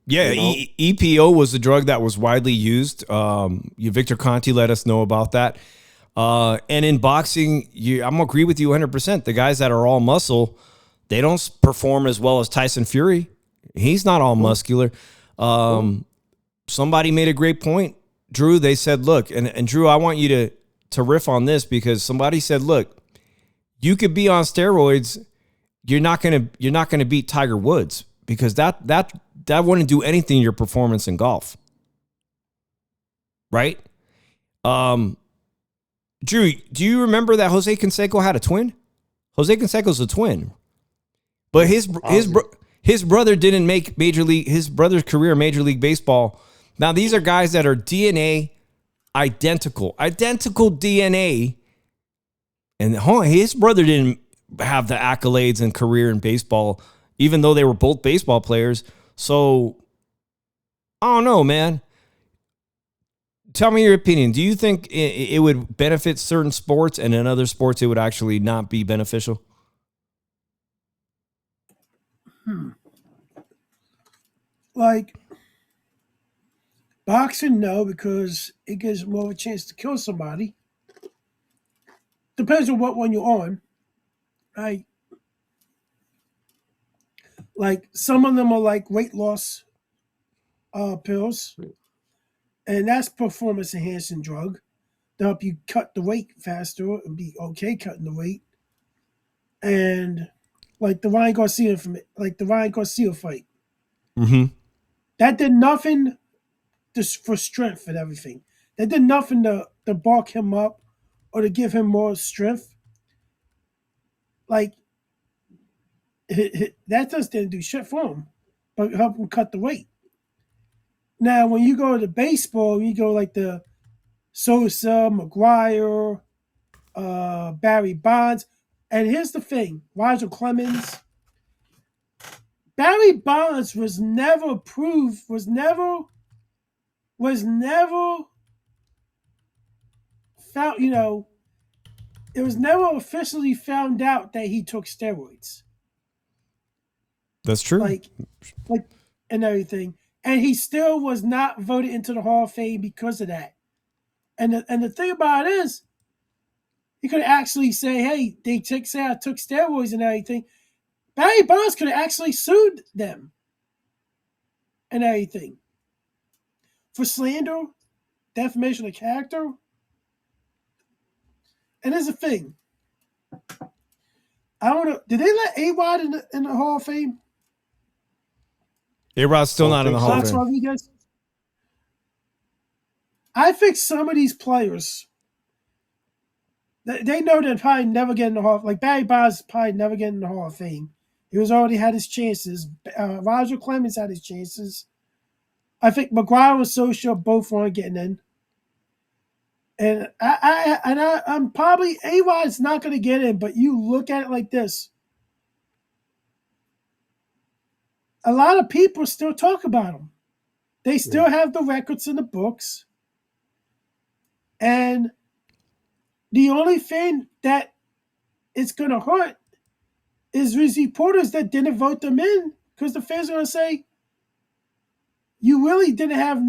Yeah, EPO was a drug that was widely used. Victor Conti let us know about that. And in boxing, I'm agree with you 100%. The guys that are all muscle, they don't perform as well as Tyson Fury. He's not all muscular. Somebody made a great point, Drew. They said, look, and Drew, I want you to riff on this because somebody said, look, you could be on steroids, you're not gonna beat Tiger Woods because that wouldn't do anything to your performance in golf, right? Drew, do you remember that Jose Canseco had a twin? Jose Canseco's a twin, but his brother didn't make major league. His brother's career in Major League Baseball. Now these are guys that are DNA identical DNA, and his brother didn't have the accolades and career in baseball, even though they were both baseball players. So I don't know, man. Tell me your opinion. Do you think it would benefit certain sports and in other sports it would actually not be beneficial? Like boxing, no, because it gives more of a chance to kill somebody. Depends on what one you're on, right? Like some of them are like weight loss pills, and that's performance enhancing drug to help you cut the weight faster and be okay cutting the weight. And like the Ryan Garcia fight, that did nothing for strength and everything. That did nothing to bulk him up or to give him more strength. Like that just didn't do shit for him, but help him cut the weight. Now, when you go to baseball, you go like the Sosa, McGuire, Barry Bonds, and here's the thing: Roger Clemens. Barry Bonds was never proved. Was never found. It was never officially found out that he took steroids. That's true. Like, and everything. And he still was not voted into the Hall of Fame because of that. And the thing about it is, he could actually say, hey, say I took steroids and everything. Barry Bonds could have actually sued them and everything. For slander, defamation of character. And there's a thing. I don't know. Did they let A-Rod in the Hall of Fame? A-Rod's still not in the Hall of Fame. I think some of these players, they know they're probably never getting the Hall. Like Barry Bonds probably never getting the Hall of Fame. He was already had his chances. Roger Clemens had his chances. I think McGuire and Sosa both weren't getting in. And I'm probably A-Rod's not going to get in. But you look at it like this: a lot of people still talk about him. They still have the records in the books. And the only thing that it's going to hurt is these reporters that didn't vote them in, because the fans are going to say, you really didn't have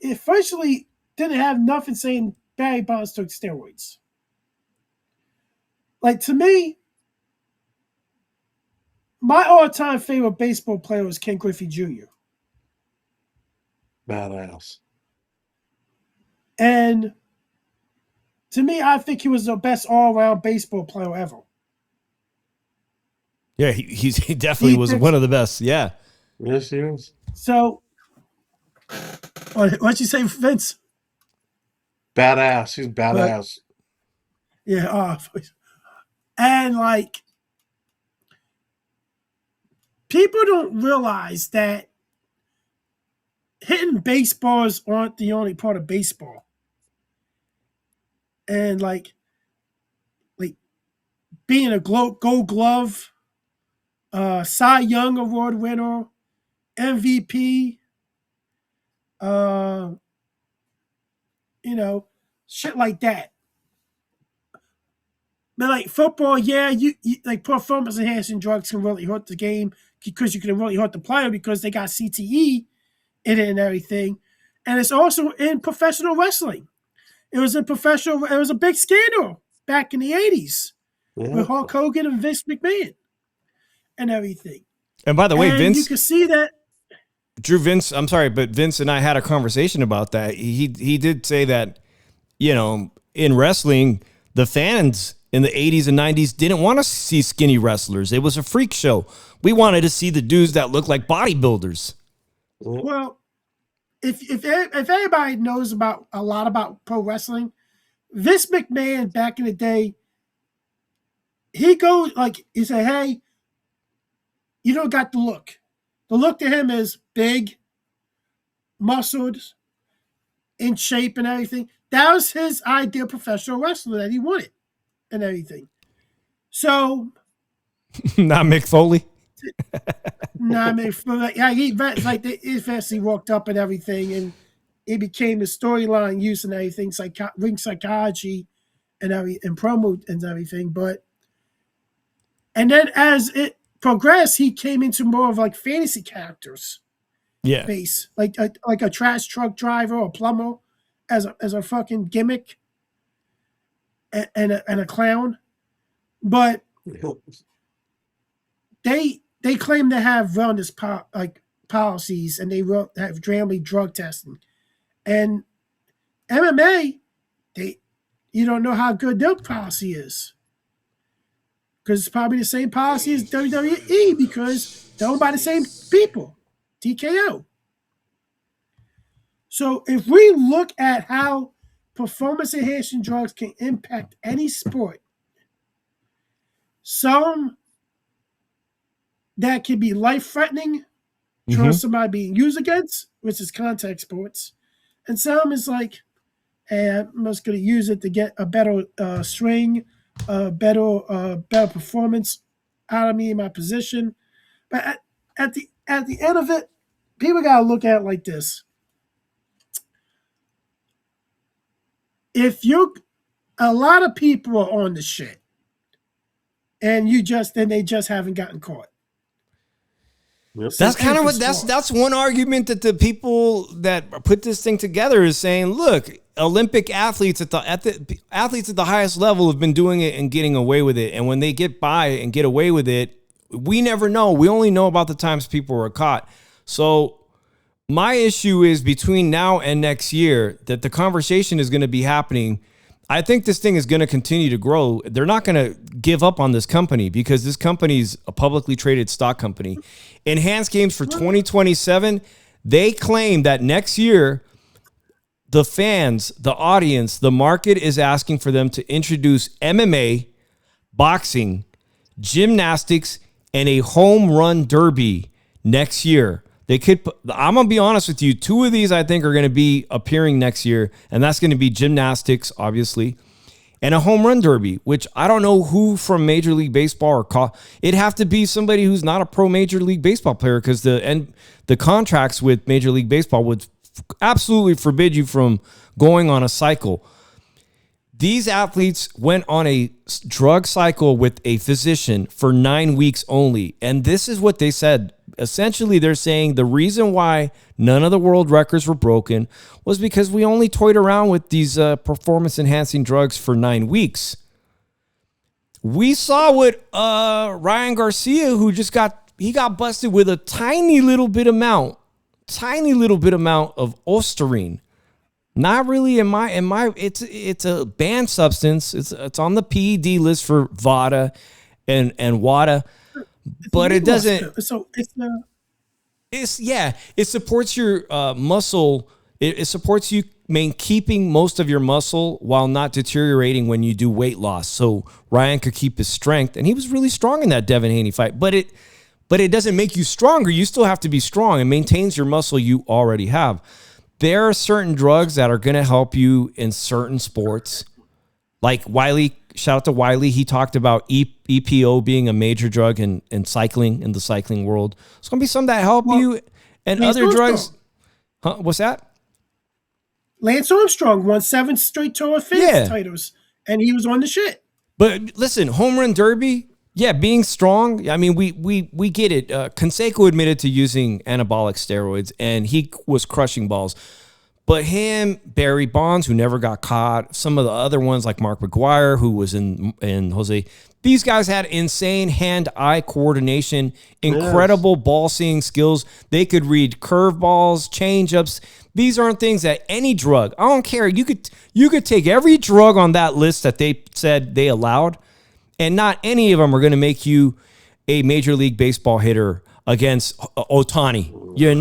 officially didn't have nothing saying Barry Bonds took steroids. Like, to me, my all-time favorite baseball player was Ken Griffey Jr. Badass. And to me, I think he was the best all-around baseball player ever. Yeah, he definitely was one of the best. Yeah. Yes, he is. So, what'd you say, Vince? Badass. He's badass. Yeah. And, like, people don't realize that hitting baseballs aren't the only part of baseball. And, like being a Gold Glove, Cy Young Award winner, MVP, shit like that. But like football, yeah, you like performance enhancing drugs can really hurt the game because you can really hurt the player because they got CTE in it and everything. And it's also in professional wrestling. It was a big scandal back in the 80s with Hulk Hogan and Vince McMahon and everything. And by the way, Vince, you can see that. I'm sorry, but Vince and I had a conversation about that. He did say that, in wrestling, the fans in the 80s and 90s didn't want to see skinny wrestlers. It was a freak show. We wanted to see the dudes that look like bodybuilders. Well, if everybody knows a lot about pro wrestling, Vince McMahon back in the day, he said, hey, you don't got the look. The look to him is big, muscled, in shape and everything. That was his ideal professional wrestler that he wanted and everything. So. Not Mick Foley? He eventually walked up and everything, and it became the storyline use and everything, ring psychology and promo and everything. And then as it progressed, he came into more of like fantasy characters. Yeah. Base like a trash truck driver or plumber as a fucking gimmick and a clown. But they claim to have wellness policies, and they have family drug testing. And MMA, you don't know how good their policy is, because it's probably the same policy as WWE because they're owned by the same people, TKO. So if we look at how performance enhancing drugs can impact any sport, some that can be life-threatening, somebody being used against, which is contact sports. And some is like, hey, I'm just going to use it to get a better swing, better performance out of me in my position. But at the end of it, people got to look at it like this. A lot of people are on the shit, and they just haven't gotten caught. That's kind of that's one argument that the people that put this thing together is saying, look, Olympic athletes at the highest level have been doing it and getting away with it. And when they get by and get away with it, we never know. We only know about the times people were caught. So my issue is between now and next year that the conversation is going to be happening. I think this thing is going to continue to grow. They're not going to give up on this company because this company is a publicly traded stock company. Enhanced Games for 2027, they claim that next year, the fans, the audience, the market is asking for them to introduce MMA, boxing, gymnastics, and a home run derby next year. I'm going to be honest with you. 2 of these I think are going to be appearing next year, and that's going to be gymnastics, obviously, and a home run derby, which I don't know who from Major League Baseball it'd have to be somebody who's not a pro Major League Baseball player because the contracts with Major League Baseball would absolutely forbid you from going on a cycle. These athletes went on a drug cycle with a physician for 9 weeks only, and this is what they said. essentially they're saying the reason why none of the world records were broken was because we only toyed around with these performance-enhancing drugs for 9 weeks. We saw what Ryan Garcia, who he got busted with a tiny little bit amount of Osterine. Not really in my it's a banned substance. It's on the PED list for VADA and WADA, but it doesn't. So it supports your muscle. It supports you keeping most of your muscle while not deteriorating when you do weight loss. So Ryan could keep his strength, and he was really strong in that Devin Haney fight. But it doesn't make you stronger. You still have to be strong. It maintains your muscle you already have. There are certain drugs that are going to help you in certain sports. Like Wiley, shout out to Wiley. He talked about EPO being a major drug in cycling, in the cycling world. It's going to be some that help you. And other drugs. Huh? What's that? Lance Armstrong won 7 straight Tour of France titles, and he was on the shit. But listen, home run derby, being strong. I mean, we get it. Canseco admitted to using anabolic steroids, and he was crushing balls. But him, Barry Bonds, who never got caught, some of the other ones like Mark McGuire, who was in Jose, these guys had insane hand-eye coordination, incredible ball-seeing skills. They could read curveballs, change-ups. These aren't things that any drug, I don't care. You could take every drug on that list that they said they allowed, and not any of them are going to make you a Major League Baseball hitter against Ohtani. You're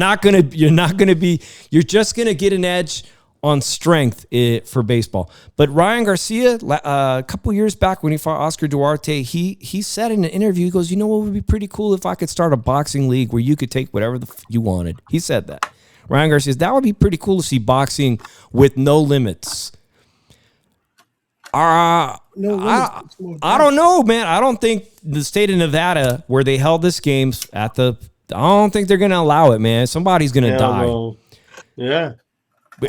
just going to get an edge on strength for baseball. But Ryan Garcia, a couple years back when he fought Oscar Duarte, he said in an interview, he goes, you know what would be pretty cool if I could start a boxing league where you could take whatever you wanted. He said that. Ryan Garcia says, that would be pretty cool to see boxing with no limits. I don't know, man. I don't think the state of Nevada, where they held this games I don't think they're going to allow it, man. Somebody's going to die. No. Yeah.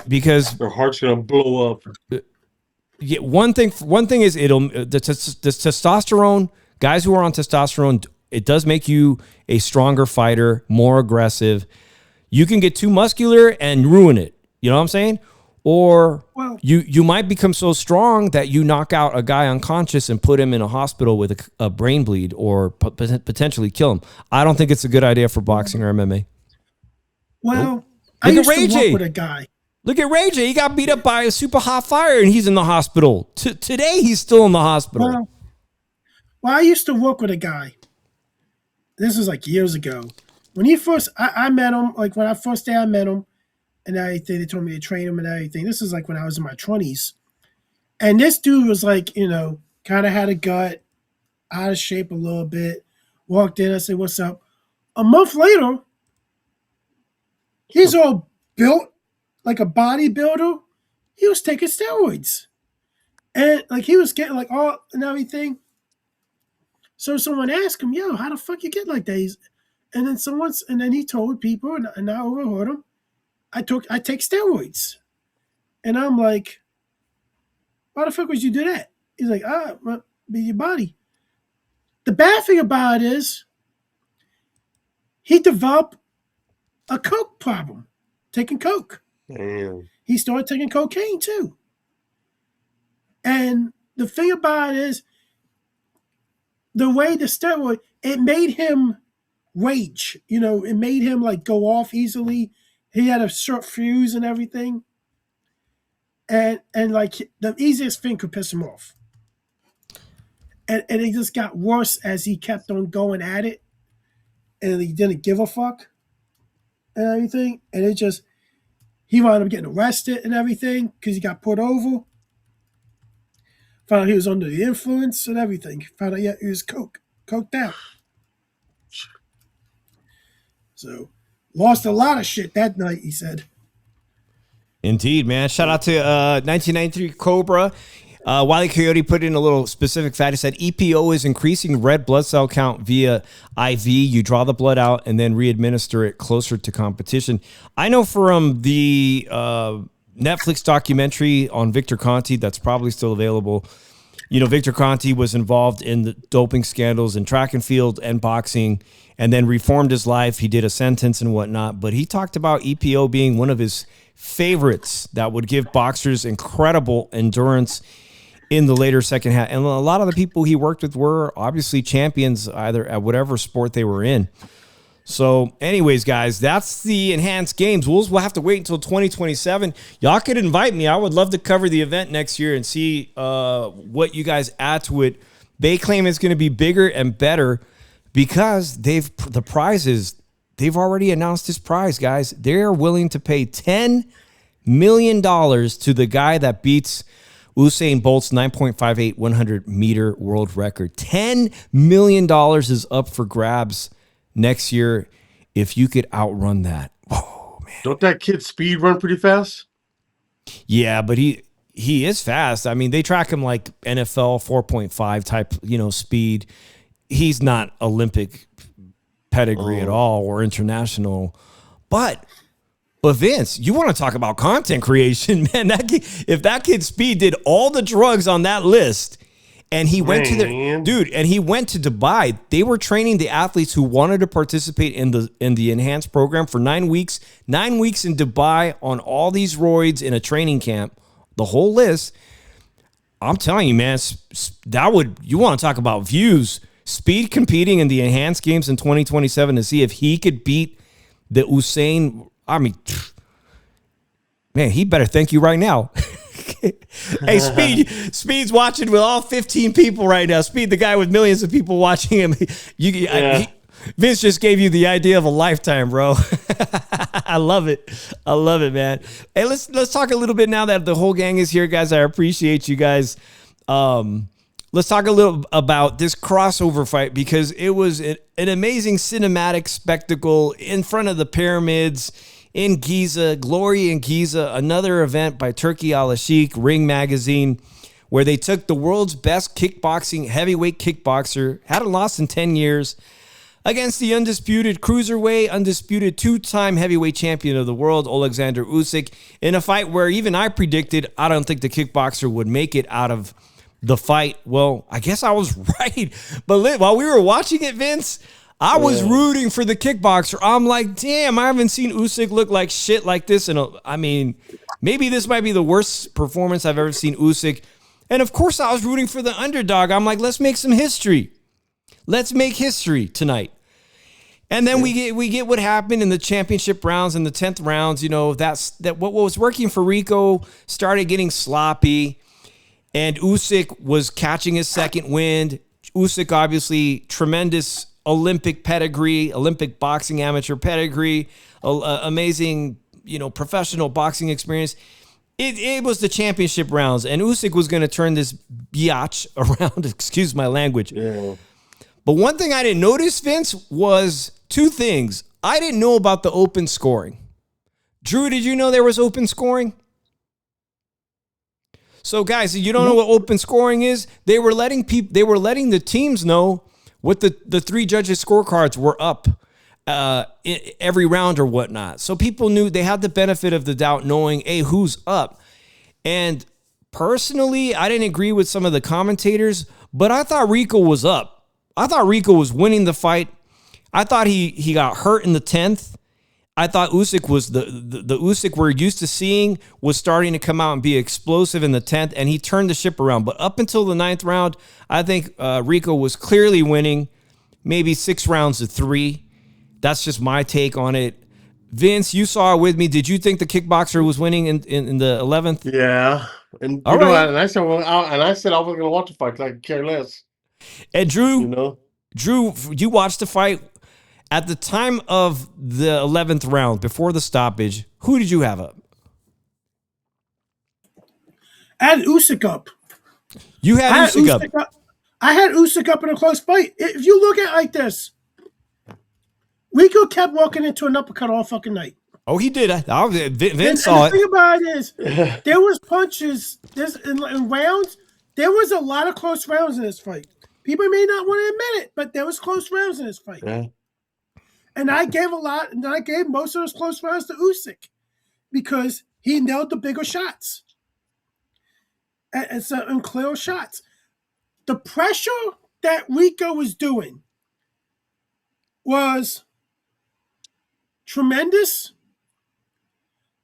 Because their heart's going to blow up. Yeah, one thing is the testosterone, guys who are on testosterone, it does make you a stronger fighter, more aggressive. You can get too muscular and ruin it. You know what I'm saying? Or you might become so strong that you knock out a guy unconscious and put him in a hospital with a brain bleed or potentially kill him. I don't think it's a good idea for boxing or MMA. Well, I used to work with a guy. Look at Ray J. He got beat up by a super hot fire and he's in the hospital. Today, he's still in the hospital. Well, I used to work with a guy. This was like years ago. When he first, I met him, like when I first day I met him, and everything, they told me to train him and everything. This is like when I was in my 20s. And this dude was like, kind of had a gut, out of shape a little bit. Walked in, I said, what's up? A month later, he's all built like a bodybuilder. He was taking steroids. And like he was getting like all and everything. So someone asked him, yo, how the fuck you get like that? And then he told people, and I overheard him, I take steroids. And I'm like, why the fuck would you do that? He's like, be your body. The bad thing about it is he developed a coke problem, taking coke. Damn. He started taking cocaine too. And the thing about it is the way the steroid, it made him rage. It made him like go off easily. He had a short fuse and everything. And like the easiest thing could piss him off. And it just got worse as he kept on going at it. And he didn't give a fuck and everything. And he wound up getting arrested and everything because he got put over. Found out he was under the influence and everything. Found out he was coked out. So lost a lot of shit that night, he said. Indeed, man. Shout out to 1993 Cobra. Wile E. Coyote put in a little specific fact. He said EPO is increasing red blood cell count via IV. You draw the blood out and then re-administer it closer to competition. I know from the Netflix documentary on Victor Conti that's probably still available. Victor Conti was involved in the doping scandals in track and field and boxing, and then reformed his life. He did a sentence and whatnot, but he talked about EPO being one of his favorites that would give boxers incredible endurance in the later second half. And a lot of the people he worked with were obviously champions either at whatever sport they were in. So anyways, guys, that's the enhanced games. We'll have to wait until 2027. Y'all could invite me. I would love to cover the event next year and see what you guys add to it. They claim it's going to be bigger and better because they've already announced this prize, guys. They're willing to pay $10 million to the guy that beats Usain Bolt's 9.58 100-meter world record. $10 million is up for grabs next year if you could outrun that. Oh, man. Don't that kid speed run pretty fast? Yeah, but he is fast. I mean, they track him like NFL 4.5 type, speed. He's not Olympic pedigree at all or international. But Vince, you want to talk about content creation, man. If that kid's speed did all the drugs on that list, and he went to Dubai. They were training the athletes who wanted to participate in the enhanced program for 9 weeks. 9 weeks in Dubai on all these roids in a training camp. The whole list. I'm telling you, man, you want to talk about views. Speed competing in the enhanced games in 2027 to see if he could beat the Usain. I mean, man, he better thank you right now. Hey, Speed's watching with all 15 people right now. Speed, the guy with millions of people watching him. Vince just gave you the idea of a lifetime, bro. I love it. I love it, man. Hey, let's talk a little bit now that the whole gang is here, guys. I appreciate you guys. Let's talk a little about this crossover fight because it was an amazing cinematic spectacle in front of the pyramids in Giza, Glory in Giza, another event by Turki Al-Sheikh, Ring Magazine, where they took the world's best heavyweight kickboxer, hadn't lost in 10 years, against the undisputed cruiserweight, undisputed two-time heavyweight champion of the world, Alexander Usyk, in a fight where even I predicted I don't think the kickboxer would make it out of the fight. Well, I guess I was right. But while we were watching it, Vince, I was rooting for the kickboxer. I'm like, damn, I haven't seen Usyk look like shit like this. I mean, maybe this might be the worst performance I've ever seen Usyk. And of course, I was rooting for the underdog. I'm like, let's make some history. Let's make history tonight. And then we get what happened in the championship rounds and the 10th rounds. That what was working for Rico started getting sloppy. And Usyk was catching his second wind. Usyk, obviously, tremendous Olympic pedigree, Olympic boxing amateur pedigree, amazing, professional boxing experience. It was the championship rounds, and Usyk was going to turn this biatch around. Excuse my language. Yeah. But one thing I didn't notice, Vince, was two things. I didn't know about the open scoring. Drew, did you know there was open scoring? So, guys, you don't know what open scoring is? They were letting the teams know what the three judges' scorecards were up every round or whatnot. So people knew they had the benefit of the doubt knowing, hey, who's up. And personally, I didn't agree with some of the commentators, but I thought Rico was up. I thought Rico was winning the fight. I thought he got hurt in the 10th. I thought Usyk was the Usyk we're used to seeing was starting to come out and be explosive in the 10th, and he turned the ship around. But up until the 9th round, I think Rico was clearly winning, maybe 6 rounds to 3. That's just my take on it. Vince, you saw it with me. Did you think the kickboxer was winning in the 11th? Yeah. And I said, I was going to watch the fight because I could care less. And Drew, you watched the fight. At the time of the 11th round, before the stoppage, who did you have up? I had Usyk up. You had Usyk up. I had Usyk up in a close fight. If you look at it like this, Rico kept walking into an uppercut all fucking night. Oh, he did. Vince saw it. The thing about it is, there was punches in rounds. There was a lot of close rounds in this fight. People may not want to admit it, but there was close rounds in this fight. Yeah. And I gave most of those close rounds to Usyk because he nailed the bigger shots and clear shots. the pressure that Rico was doing was tremendous,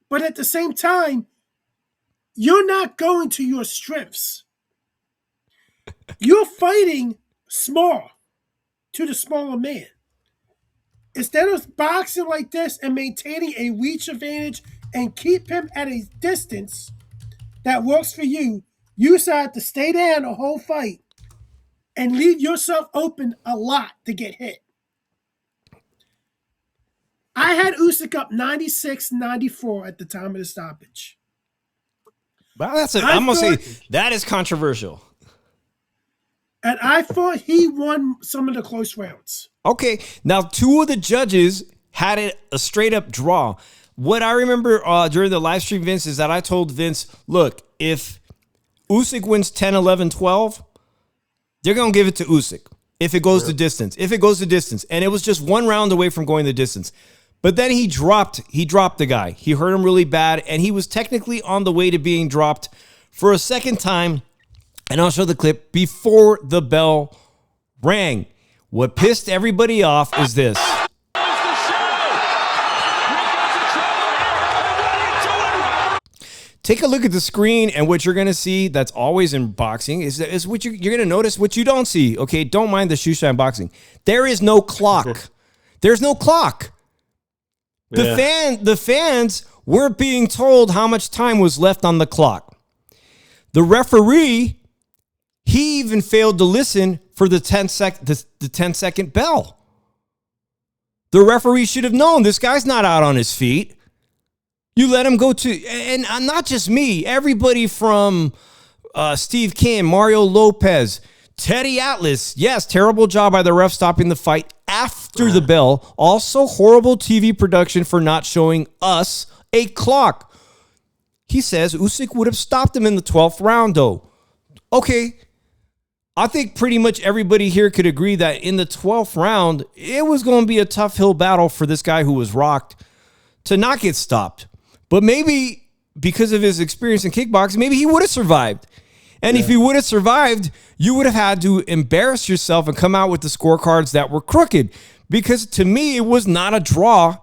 but at the same time, you're not going to your strengths. You're fighting small to the smaller man. Instead of boxing like this and maintaining a reach advantage and keep him at a distance that works for you, you decide to stay there the whole fight and leave yourself open a lot to get hit. I had Usyk up 96-94 at the time of the stoppage. Well, I'm going to say that is controversial. And I thought he won some of the close rounds. Okay, now 2 of the judges had it a straight up draw. What I remember during the live stream, Vince, is that I told Vince, look, if Usyk wins 10, 11, 12, they're going to give it to Usyk if it goes the distance. If it goes the distance. And it was just 1 round away from going the distance. But then he dropped the guy. He hurt him really bad, and he was technically on the way to being dropped for a second time. And I'll show the clip before the bell rang. What pissed everybody off is this. Take a look at the screen, and what you're going to see that's always in boxing is what you're going to notice what you don't see. Okay, don't mind the shoe shine boxing. There is no clock. There's no clock. The fans weren't being told how much time was left on the clock. The referee, he even failed to listen for the 10-second bell. The referee should have known this guy's not out on his feet. You let him go to, and not just me, everybody from Steve Kim, Mario Lopez, Teddy Atlas. Yes, terrible job by the ref stopping the fight after the bell. Also horrible TV production for not showing us a clock. He says Usyk would have stopped him in the 12th round, though. Okay, I think pretty much everybody here could agree that in the 12th round, it was going to be a tough hill battle for this guy who was rocked to not get stopped. But maybe because of his experience in kickboxing, maybe he would have survived. And if he would have survived, you would have had to embarrass yourself and come out with the scorecards that were crooked. Because to me, it was not a draw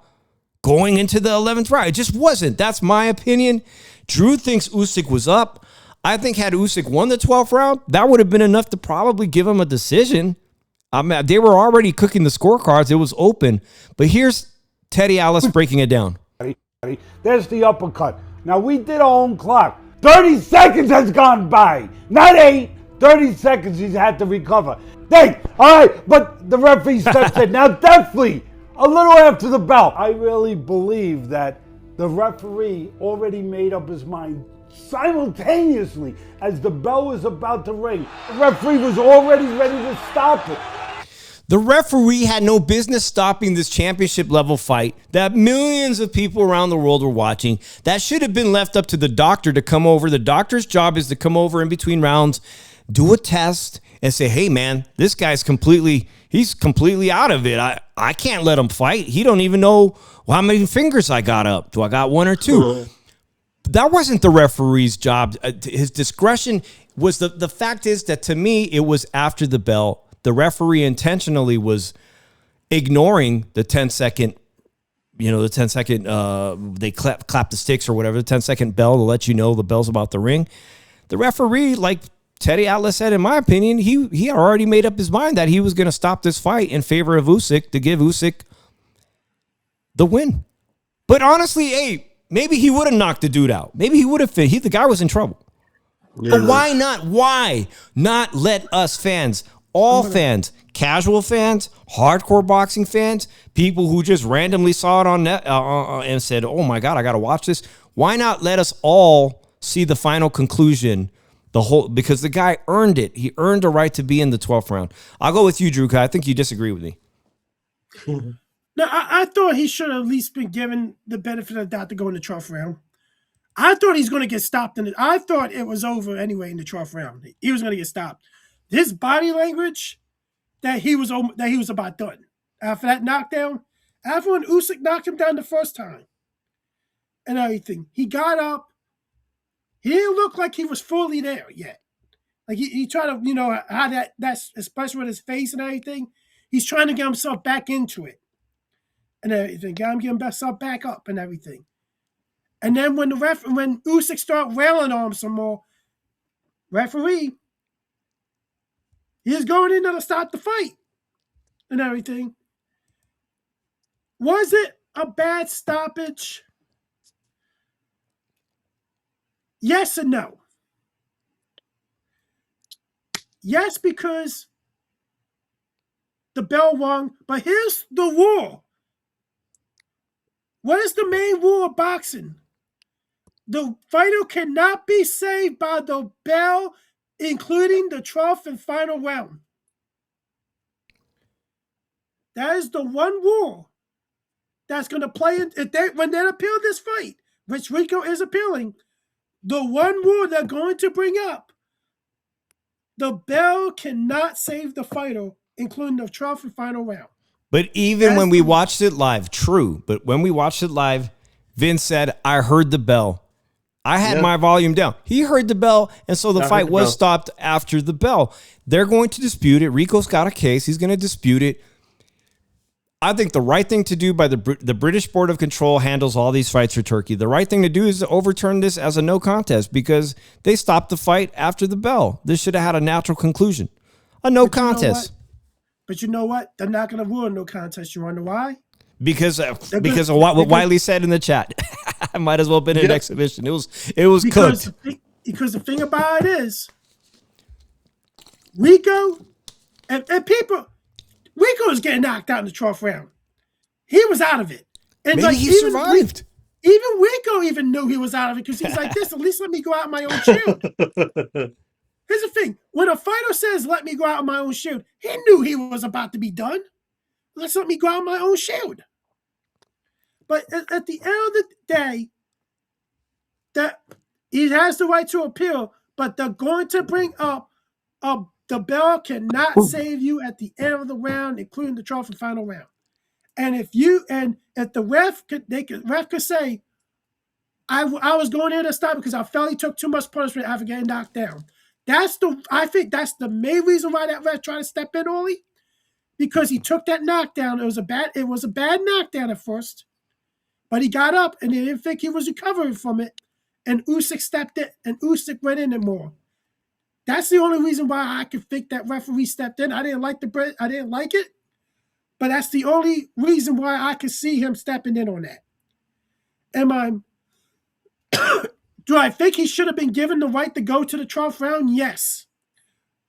going into the 11th round. It just wasn't. That's my opinion. Drew thinks Usyk was up. I think had Usyk won the 12th round, that would have been enough to probably give him a decision. They were already cooking the scorecards. It was open. But here's Teddy Atlas breaking it down. There's the uppercut. Now, we did our own clock. 30 seconds has gone by. Not 8. 30 seconds he's had to recover. All right, but the referee steps in. Now, definitely, a little after the bell. I really believe that the referee already made up his mind simultaneously as the bell was about to ring. The referee was already ready to stop it. The referee had no business stopping this championship level fight that millions of people around the world were watching. That should have been left up to the doctor to come over. The doctor's job is to come over in between rounds, do a test, and say, hey, man, this guy's completely out of it. I can't let him fight. He don't even know how many fingers I got up. Do I got 1 or 2? That wasn't the referee's job. His discretion was the fact is that to me, it was after the bell. The referee intentionally was ignoring the 10-second, they clap the sticks or whatever, the 10-second bell to let you know the bell's about to ring. The referee, like Teddy Atlas said, in my opinion, he already made up his mind that he was going to stop this fight in favor of Usyk to give Usyk the win. But honestly, hey, maybe he would have knocked the dude out. Maybe he would have fit. The guy was in trouble. Yeah. But why not? Why not let us fans, all fans, casual fans, hardcore boxing fans, people who just randomly saw it on net and said, oh my God, I got to watch this. Why not let us all see the final conclusion, because the guy earned it. He earned a right to be in the 12th round. I'll go with you, Drew, because I think you disagree with me. No, I thought he should have at least been given the benefit of the doubt to go in the 12th round. I thought he's going to get stopped. I thought it was over anyway in the 12th round. He was going to get stopped. His body language, that he was about done. After that knockdown, after when Usyk knocked him down the first time and everything, he got up. He didn't look like he was fully there yet. Like he tried to, how that's especially with his face and everything. He's trying to get himself back into it and everything. Get himself back up and everything. And then when Usyk start railing on him some more, referee, he's going in there to stop the fight and everything. Was it a bad stoppage? Yes and no. Yes, because the bell rung, but here's the rule. What is the main rule of boxing? The fighter cannot be saved by the bell, including the 12th and final round. That is the one rule that's going to play in. When they appeal this fight, which Rico is appealing, the one rule they're going to bring up, the bell cannot save the fighter, including the 12th and final round. But even when we watched it live, true. But when we watched it live, Vince said, I heard the bell. I had my volume down. He heard the bell, and so the fight was stopped after the bell. They're going to dispute it. Rico's got a case. He's going to dispute it. I think the right thing to do by the British Board of Control handles all these fights for Turkey. The right thing to do is to overturn this as a no contest because they stopped the fight after the bell. This should have had a natural conclusion. A no contest. But you know what? They're not going to rule a no contest. You wonder why? Because of what Wiley said in the chat. I might as well have been an exhibition. It was cooked. Because the thing about it is, Rico and people, Rico was getting knocked out in the 12th round. He was out of it. And maybe he survived. Even Rico even knew he was out of it because he's like this. At least let me go out in my own shield. Here's the thing. When a fighter says, let me go out in my own shield, he knew he was about to be done. Let me go out in my own shield. But at the end of the day, that he has the right to appeal, but they're going to bring up the bell cannot save you at the end of the round, including the 12th and final round. And if the ref could say, I was going in to stop because I felt he took too much punishment after getting knocked down. I think that's the main reason why that ref tried to step in early, because he took that knockdown. It was a bad knockdown at first, but he got up and they didn't think he was recovering from it. And Usyk stepped in, and Usyk went in it more. That's the only reason why I could think that referee stepped in. I didn't like it, but that's the only reason why I could see him stepping in on that. Do I think he should have been given the right to go to the 12th round? Yes.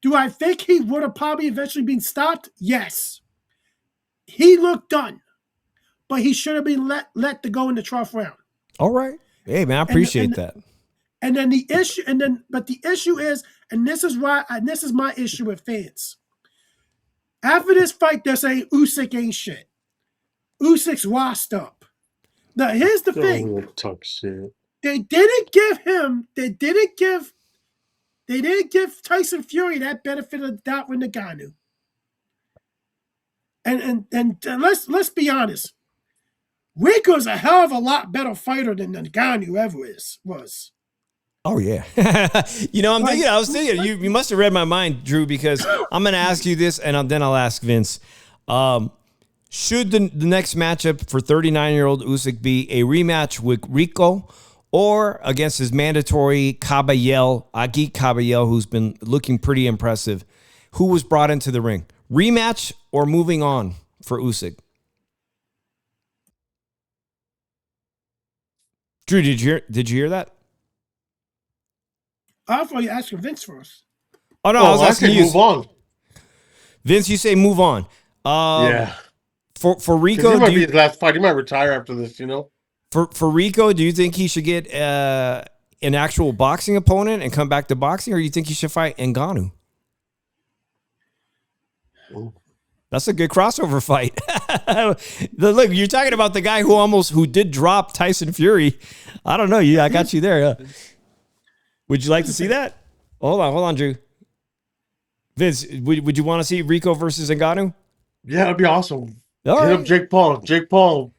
Do I think he would have probably eventually been stopped? Yes. He looked done, but he should have been let to go in the 12th round. All right. Hey man, I appreciate that. And then the issue is, and this is my issue with fans. After this fight, they're saying Usyk ain't shit. Usyk's washed up. Now here's the thing. Talk shit. They didn't give Tyson Fury that benefit of the doubt with Ngannou. And let's be honest. Rico's a hell of a lot better fighter than Ngannou ever was. Oh yeah. I was thinking you must have read my mind, Drew, because I'm going to ask you this and then I'll ask Vince. Should the next matchup for 39-year-old Usyk be a rematch with Rico or against his mandatory Agit Kabayel, who's been looking pretty impressive, who was brought into the ring? Rematch or moving on for Usyk? Drew, did you hear that? I thought you asking Vince first. Oh no, I was asking you. Move on. Vince, you say move on. Yeah. For Rico, he might be his last fight. He might retire after this. For Rico, do you think he should get an actual boxing opponent and come back to boxing, or do you think he should fight Ngannou? That's a good crossover fight. Look, you're talking about the guy who did drop Tyson Fury. I don't know. I got you there. Would you like to see that? Hold on, Drew. Vince, would you want to see Rico versus Ngannou? Yeah, that'd be awesome. All Hit right. up Jake Paul. Jake Paul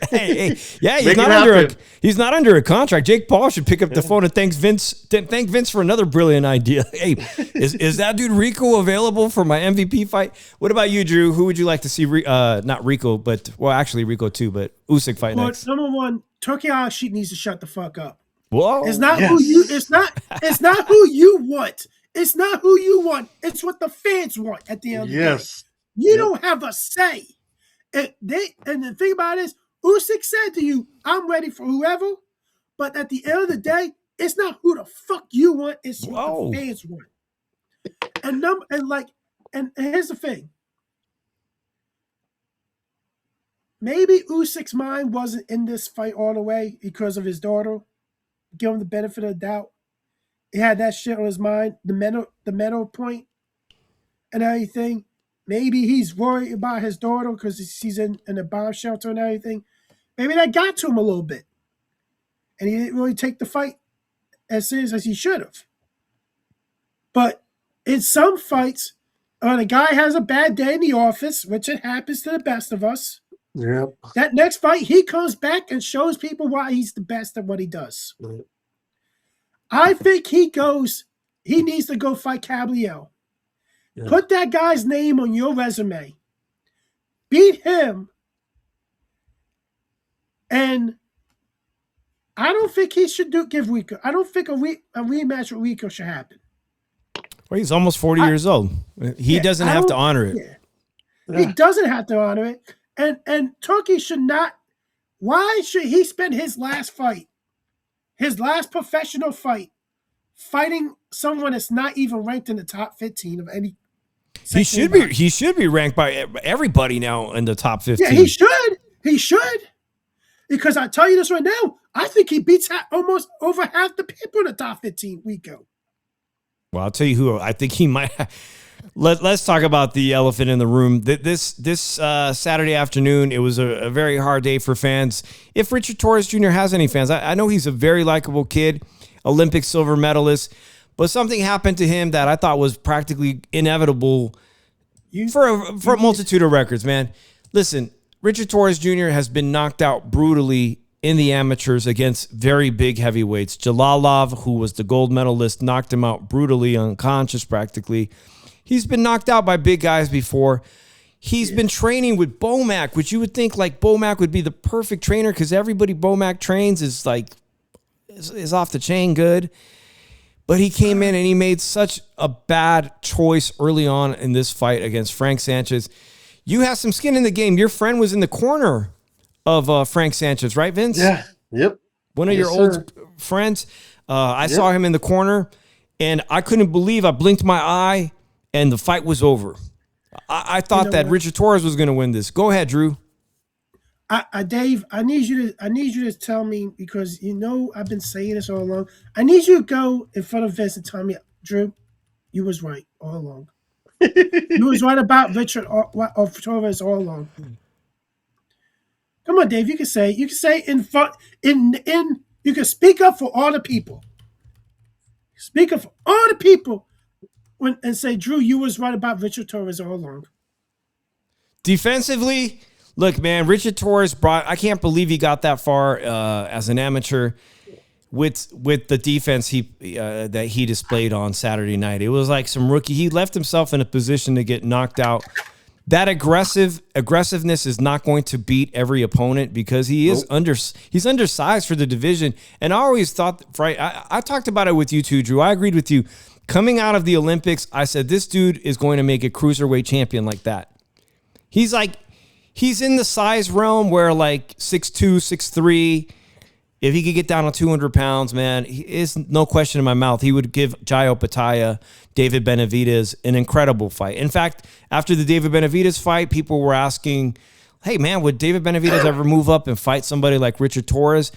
Hey, yeah, Make it happen. he's not under a contract. Jake Paul should pick up the phone and thank Vince for another brilliant idea. Hey, is that dude Rico available for my MVP fight? What about you, Drew? Who would you like to see? Not Rico, but actually Rico too, but Usyk fight next. Number one, Turkey Al-Sheikh needs to shut the fuck up. Whoa, it's not who you. It's not who you want. It's not who you want. It's what the fans want at the end of the day. You don't have a say. And the thing about it is, Usyk said to you, I'm ready for whoever, but at the end of the day, it's not who the fuck you want, it's what the fans want. And here's the thing. Maybe Usyk's mind wasn't in this fight all the way because of his daughter. Give him the benefit of the doubt. He had that shit on his mind, the mental point and everything. Maybe he's worried about his daughter because he's in a bomb shelter and everything. Maybe that got to him a little bit. And he didn't really take the fight as serious as he should have. But in some fights, when a guy has a bad day in the office, which it happens to the best of us, that next fight, he comes back and shows people why he's the best at what he does. I think he needs to go fight Cabliel. Put that guy's name on your resume. Beat him. And I don't think he should give Rico. I don't think a rematch with Rico should happen. Well, he's almost 40 years old. He doesn't have to honor it. He doesn't have to honor it. And Turkey should not. Why should he spend his last fight, his last professional fight, fighting someone that's not even ranked in the top 15 of any? He should be ranked by everybody now in the top 15. Yeah, he should. He should. Because I tell you this right now, I think he beats almost over half the people in the top 15 Rico. Well, I'll tell you who I think he might. Let's talk about the elephant in the room. This Saturday afternoon, it was a very hard day for fans. If Richard Torres Jr. has any fans, I know he's a very likable kid, Olympic silver medalist, but something happened to him that I thought was practically inevitable for a multitude of records, man. Listen, Richard Torres Jr. has been knocked out brutally in the amateurs against very big heavyweights. Jalalov, who was the gold medalist, knocked him out brutally, unconscious practically. He's been knocked out by big guys before. He's been training with Bomac, which you would think like Bomac would be the perfect trainer because everybody Bomac trains is off the chain good. But he came in and he made such a bad choice early on in this fight against Frank Sanchez. You have some skin in the game. Your friend was in the corner of Frank Sanchez, right, Vince? Yeah. Yep. One of your old friends. I saw him in the corner, and I couldn't believe I blinked my eye, and the fight was over. I thought that Richard Torres was going to win this. Go ahead, Drew. Dave, I need you to tell me, because I've been saying this all along. I need you to go in front of Vince and tell me, Drew, you was right all along. You was right about Richard Torres all along. Come on, Dave. You can say in front you can speak up for all the people. Speak up for all the people and say, Drew, you was right about Richard Torres all along. Defensively, look, man, Richard Torres I can't believe he got that far as an amateur with the defense that he displayed on Saturday night. It was like some rookie. He left himself in a position to get knocked out. That aggressiveness is not going to beat every opponent because he's undersized for the division. And I always thought, right? I talked about it with you too, Drew. I agreed with you. Coming out of the Olympics, I said this dude is going to make a cruiserweight champion like that. He's in the size realm where like 6'2", 6'3". If he could get down to 200 pounds, man, he is no question in my mouth. He would give Jairo Pataya, David Benavidez an incredible fight. In fact, after the David Benavidez fight, people were asking, hey, man, would David Benavidez ever move up and fight somebody like Richard Torres?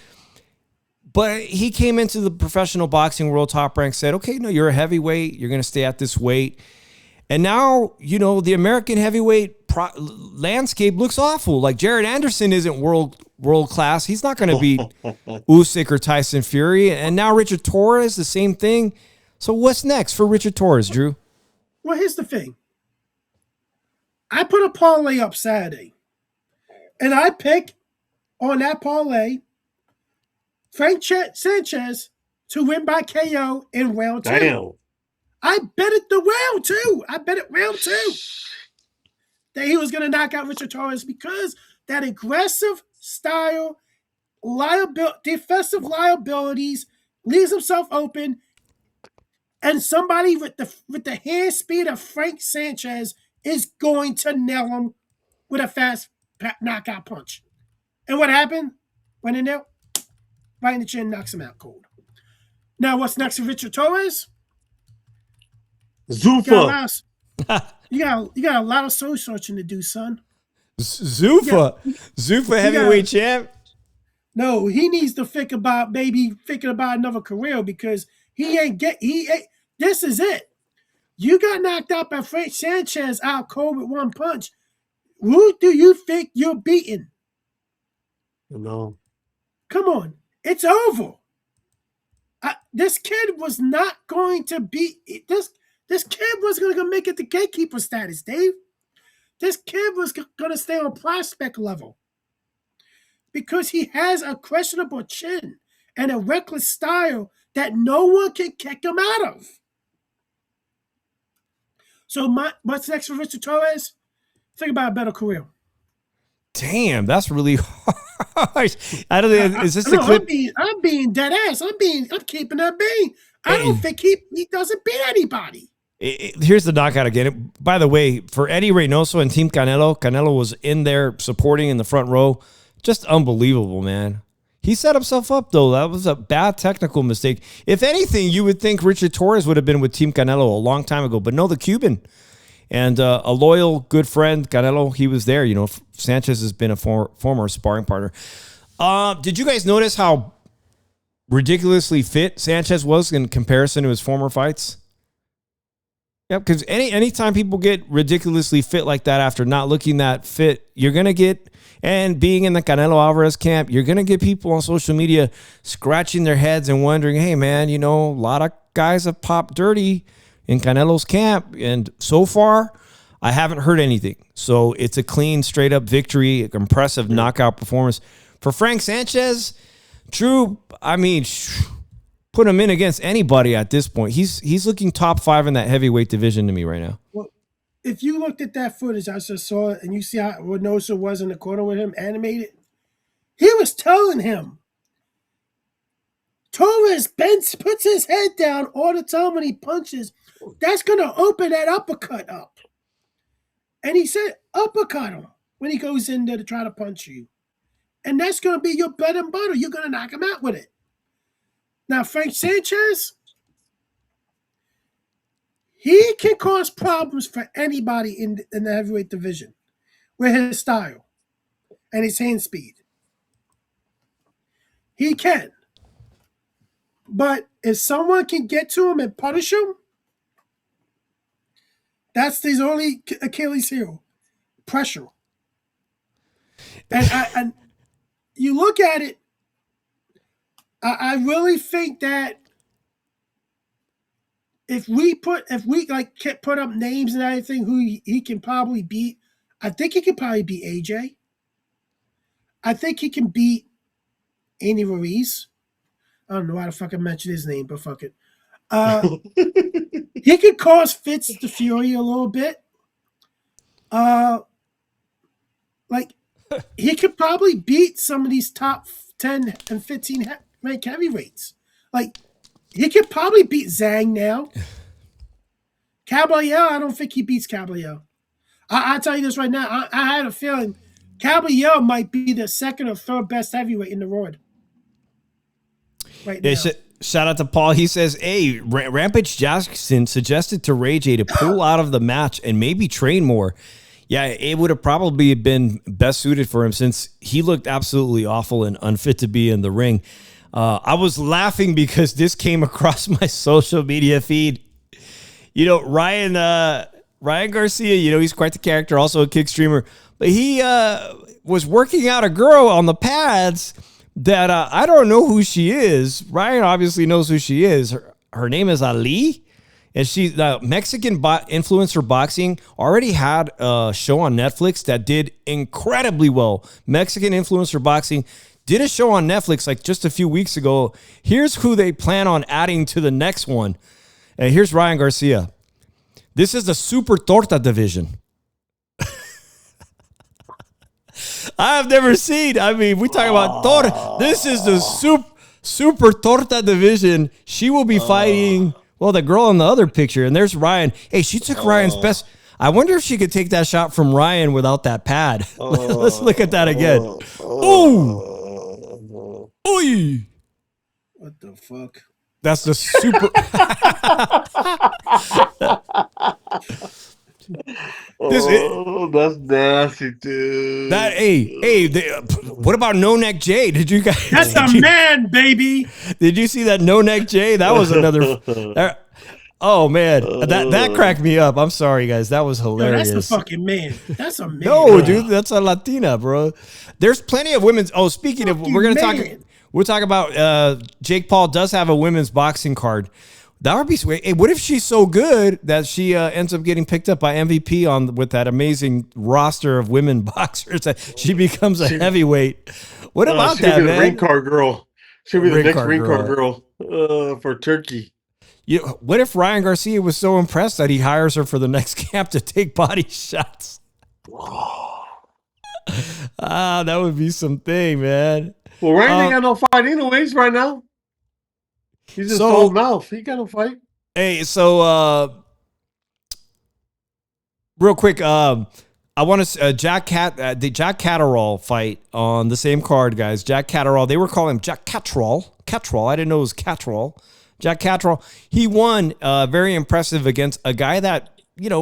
But he came into the professional boxing world top rank, said, okay, no, you're a heavyweight. You're going to stay at this weight. And now, the American heavyweight landscape looks awful. Like Jared Anderson isn't world class. He's not going to beat Usyk or Tyson Fury. And now Richard Torres, the same thing. So what's next for Richard Torres, Drew? Well, here's the thing. I put a parlay up Saturday, and I pick on that parlay Sanchez to win by KO in round 2. Damn. I bet it the round 2. I bet it round 2 that he was going to knock out Richard Torres because that aggressive style, defensive liabilities, leaves himself open, and somebody with the hand speed of Frank Sanchez is going to nail him with a fast knockout punch. And what happened? Went in there, right in the chin, knocks him out cold. Now, what's next for Richard Torres? Zuffa. You got a lot of soul searching to do, son. Zuffa heavyweight champ. No, he needs to think about another career because he ain't. This is it. You got knocked out by Frank Sanchez out cold with one punch. Who do you think you're beating? No. Come on, it's over. This kid was not going to be this. This kid was going to make it the gatekeeper status, Dave. This kid was going to stay on prospect level because he has a questionable chin and a reckless style that no one can kick him out of. So what's next for Richard Torres? Think about a better career. Damn, that's really harsh. I don't think is this the clip? I'm being dead ass. I'm keeping that being. I don't think he doesn't beat anybody. Here's the knockout again. By the way, for Eddie Reynoso and Team Canelo was in there supporting in the front row. Just unbelievable, man. He set himself up, though. That was a bad technical mistake. If anything, you would think Richard Torres would have been with Team Canelo a long time ago, but no, the Cuban. And a loyal, good friend, Canelo, he was there. You know, Sanchez has been a former sparring partner. Did you guys notice how ridiculously fit Sanchez was in comparison to his former fights? Yeah, because anytime people get ridiculously fit like that after not looking that fit, you're going to get, and being in the Canelo Alvarez camp, you're going to get people on social media scratching their heads and wondering, hey, man, you know, a lot of guys have popped dirty in Canelo's camp. And so far, I haven't heard anything. So it's a clean, straight up victory, impressive knockout performance. For Frank Sanchez, true, I mean, put him in against anybody at this point. He's looking top 5 in that heavyweight division to me right now. Well, if you looked at that footage, I just saw it, and you see how Reynoso was in the corner with him, animated, he was telling him, Torres puts his head down all the time when he punches. That's going to open that uppercut up. And he said, uppercut him when he goes in there to try to punch you. And that's going to be your bread and butter. You're going to knock him out with it. Now, Frank Sanchez, he can cause problems for anybody in the heavyweight division with his style and his hand speed. He can. But if someone can get to him and punish him, that's his only Achilles heel. Pressure. And you look at it, I really think that if we put up names and everything who he can probably beat, I think he can probably beat AJ. I think he can beat Andy Ruiz. I don't know how to fucking mention his name, but fuck it. He could cause Fitz the Fury a little bit. He could probably beat some of these top 10 and 15 ranked heavyweights. Like, he could probably beat Zhang now. Caballero, I don't think he beats Caballero. I'll tell you this right now. I had a feeling Caballero might be the second or third best heavyweight in the world. Right now. Shout out to Paul. He says, hey, Rampage Jackson suggested to Ray J to pull out of the match and maybe train more. Yeah, it would have probably been best suited for him since he looked absolutely awful and unfit to be in the ring. I was laughing because this came across my social media feed. You know, Ryan Garcia, you know, he's quite the character, also a kick streamer. But he was working out a girl on the pads that I don't know who she is. Ryan obviously knows who she is. Her name is Ali. And Mexican influencer boxing already had a show on Netflix that did incredibly well. Mexican influencer boxing did a show on Netflix like just a few weeks ago. Here's who they plan on adding to the next one. And here's Ryan Garcia. This is the Super Torta division. I've never seen. I mean, we talk about torta. This is the Super Torta division. She will be fighting, well, the girl in the other picture. And there's Ryan. Hey, she took Ryan's best. I wonder if she could take that shot from Ryan without that pad. Let's look at that again. Ooh. Oy. What the fuck? That's the super. That's nasty, dude. What about No Neck Jay? Did you guys? That's a man, baby. Did you see that No Neck Jay? That was another. Oh man, that cracked me up. I'm sorry, guys. That was hilarious. Yo, that's a fucking man. That's a man. No, dude, that's a Latina, bro. There's plenty of women's. Oh, speaking of, we're gonna talk. We'll talk about Jake Paul does have a women's boxing card. That would be sweet. Hey, what if she's so good that she ends up getting picked up by MVP with that amazing roster of women boxers that she becomes a heavyweight? What about that, man? The ring card girl. She'll be the next ring card girl for Turkey. What if Ryan Garcia was so impressed that he hires her for the next camp to take body shots? That would be something, man. Well, Ryan ain't got no fight anyways right now. He's just old mouth. He got no fight. Hey, so real quick, I want to the Jack Catterall fight on the same card, guys. Jack Catterall. They were calling him Jack Catterall. Catterall. I didn't know it was Catterall. Jack Catterall. He won very impressive against a guy that,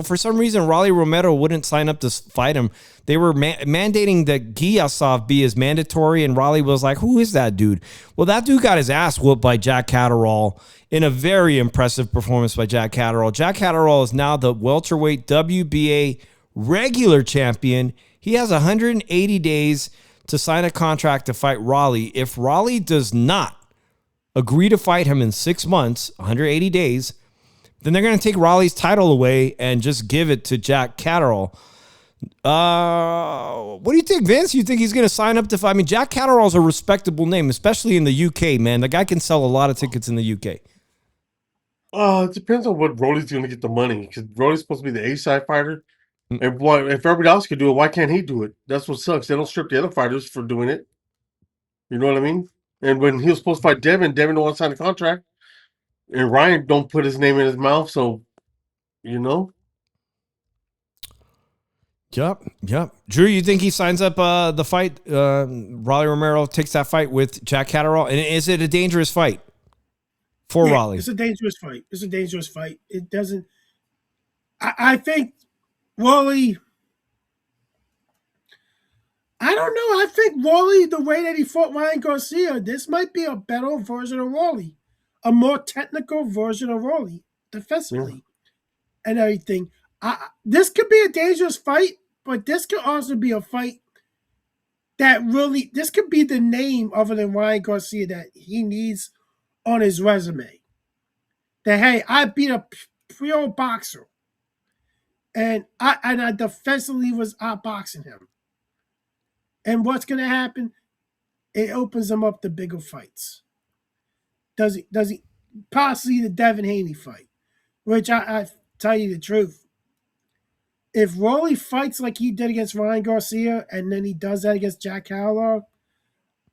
for some reason, Rolly Romero wouldn't sign up to fight him. They were mandating that Giyasov be as mandatory, and Rolly was like, who is that dude? Well, that dude got his ass whooped by Jack Catterall in a very impressive performance by Jack Catterall. Jack Catterall is now the welterweight WBA regular champion. He has 180 days to sign a contract to fight Rolly. If Rolly does not agree to fight him in 6 months, 180 days, then they're going to take Rolly's title away and just give it to Jack Catterall. What do you think, Vince? You think he's going to sign up to fight? I mean, Jack Catterall's a respectable name, especially in the UK, man. The guy can sell a lot of tickets in the UK. It depends on what Rolly's going to get the money, because Rolly's supposed to be the A-side fighter. And if everybody else could do it, why can't he do it? That's what sucks. They don't strip the other fighters for doing it. You know what I mean? And when he was supposed to fight Devin don't want to sign a contract. And Ryan don't put his name in his mouth, so, Yep. Drew, you think he signs up the fight? Rolly Romero takes that fight with Jack Catterall? And is it a dangerous fight for Rolly? It's a dangerous fight. It doesn't... I think Rolly... I don't know. I think Rolly, the way that he fought Ryan Garcia, this might be a better version of Rolly. A more technical version of Rolly, defensively, and everything. This could be a dangerous fight, but this could also be a fight that really, this could be the name other than Ryan Garcia that he needs on his resume. That, hey, I beat a pro boxer, and I defensively was outboxing him. And what's going to happen? It opens him up to bigger fights. Does he possibly the Devin Haney fight? Which I tell you the truth. If Rolly fights like he did against Ryan Garcia and then he does that against Jack Catterall,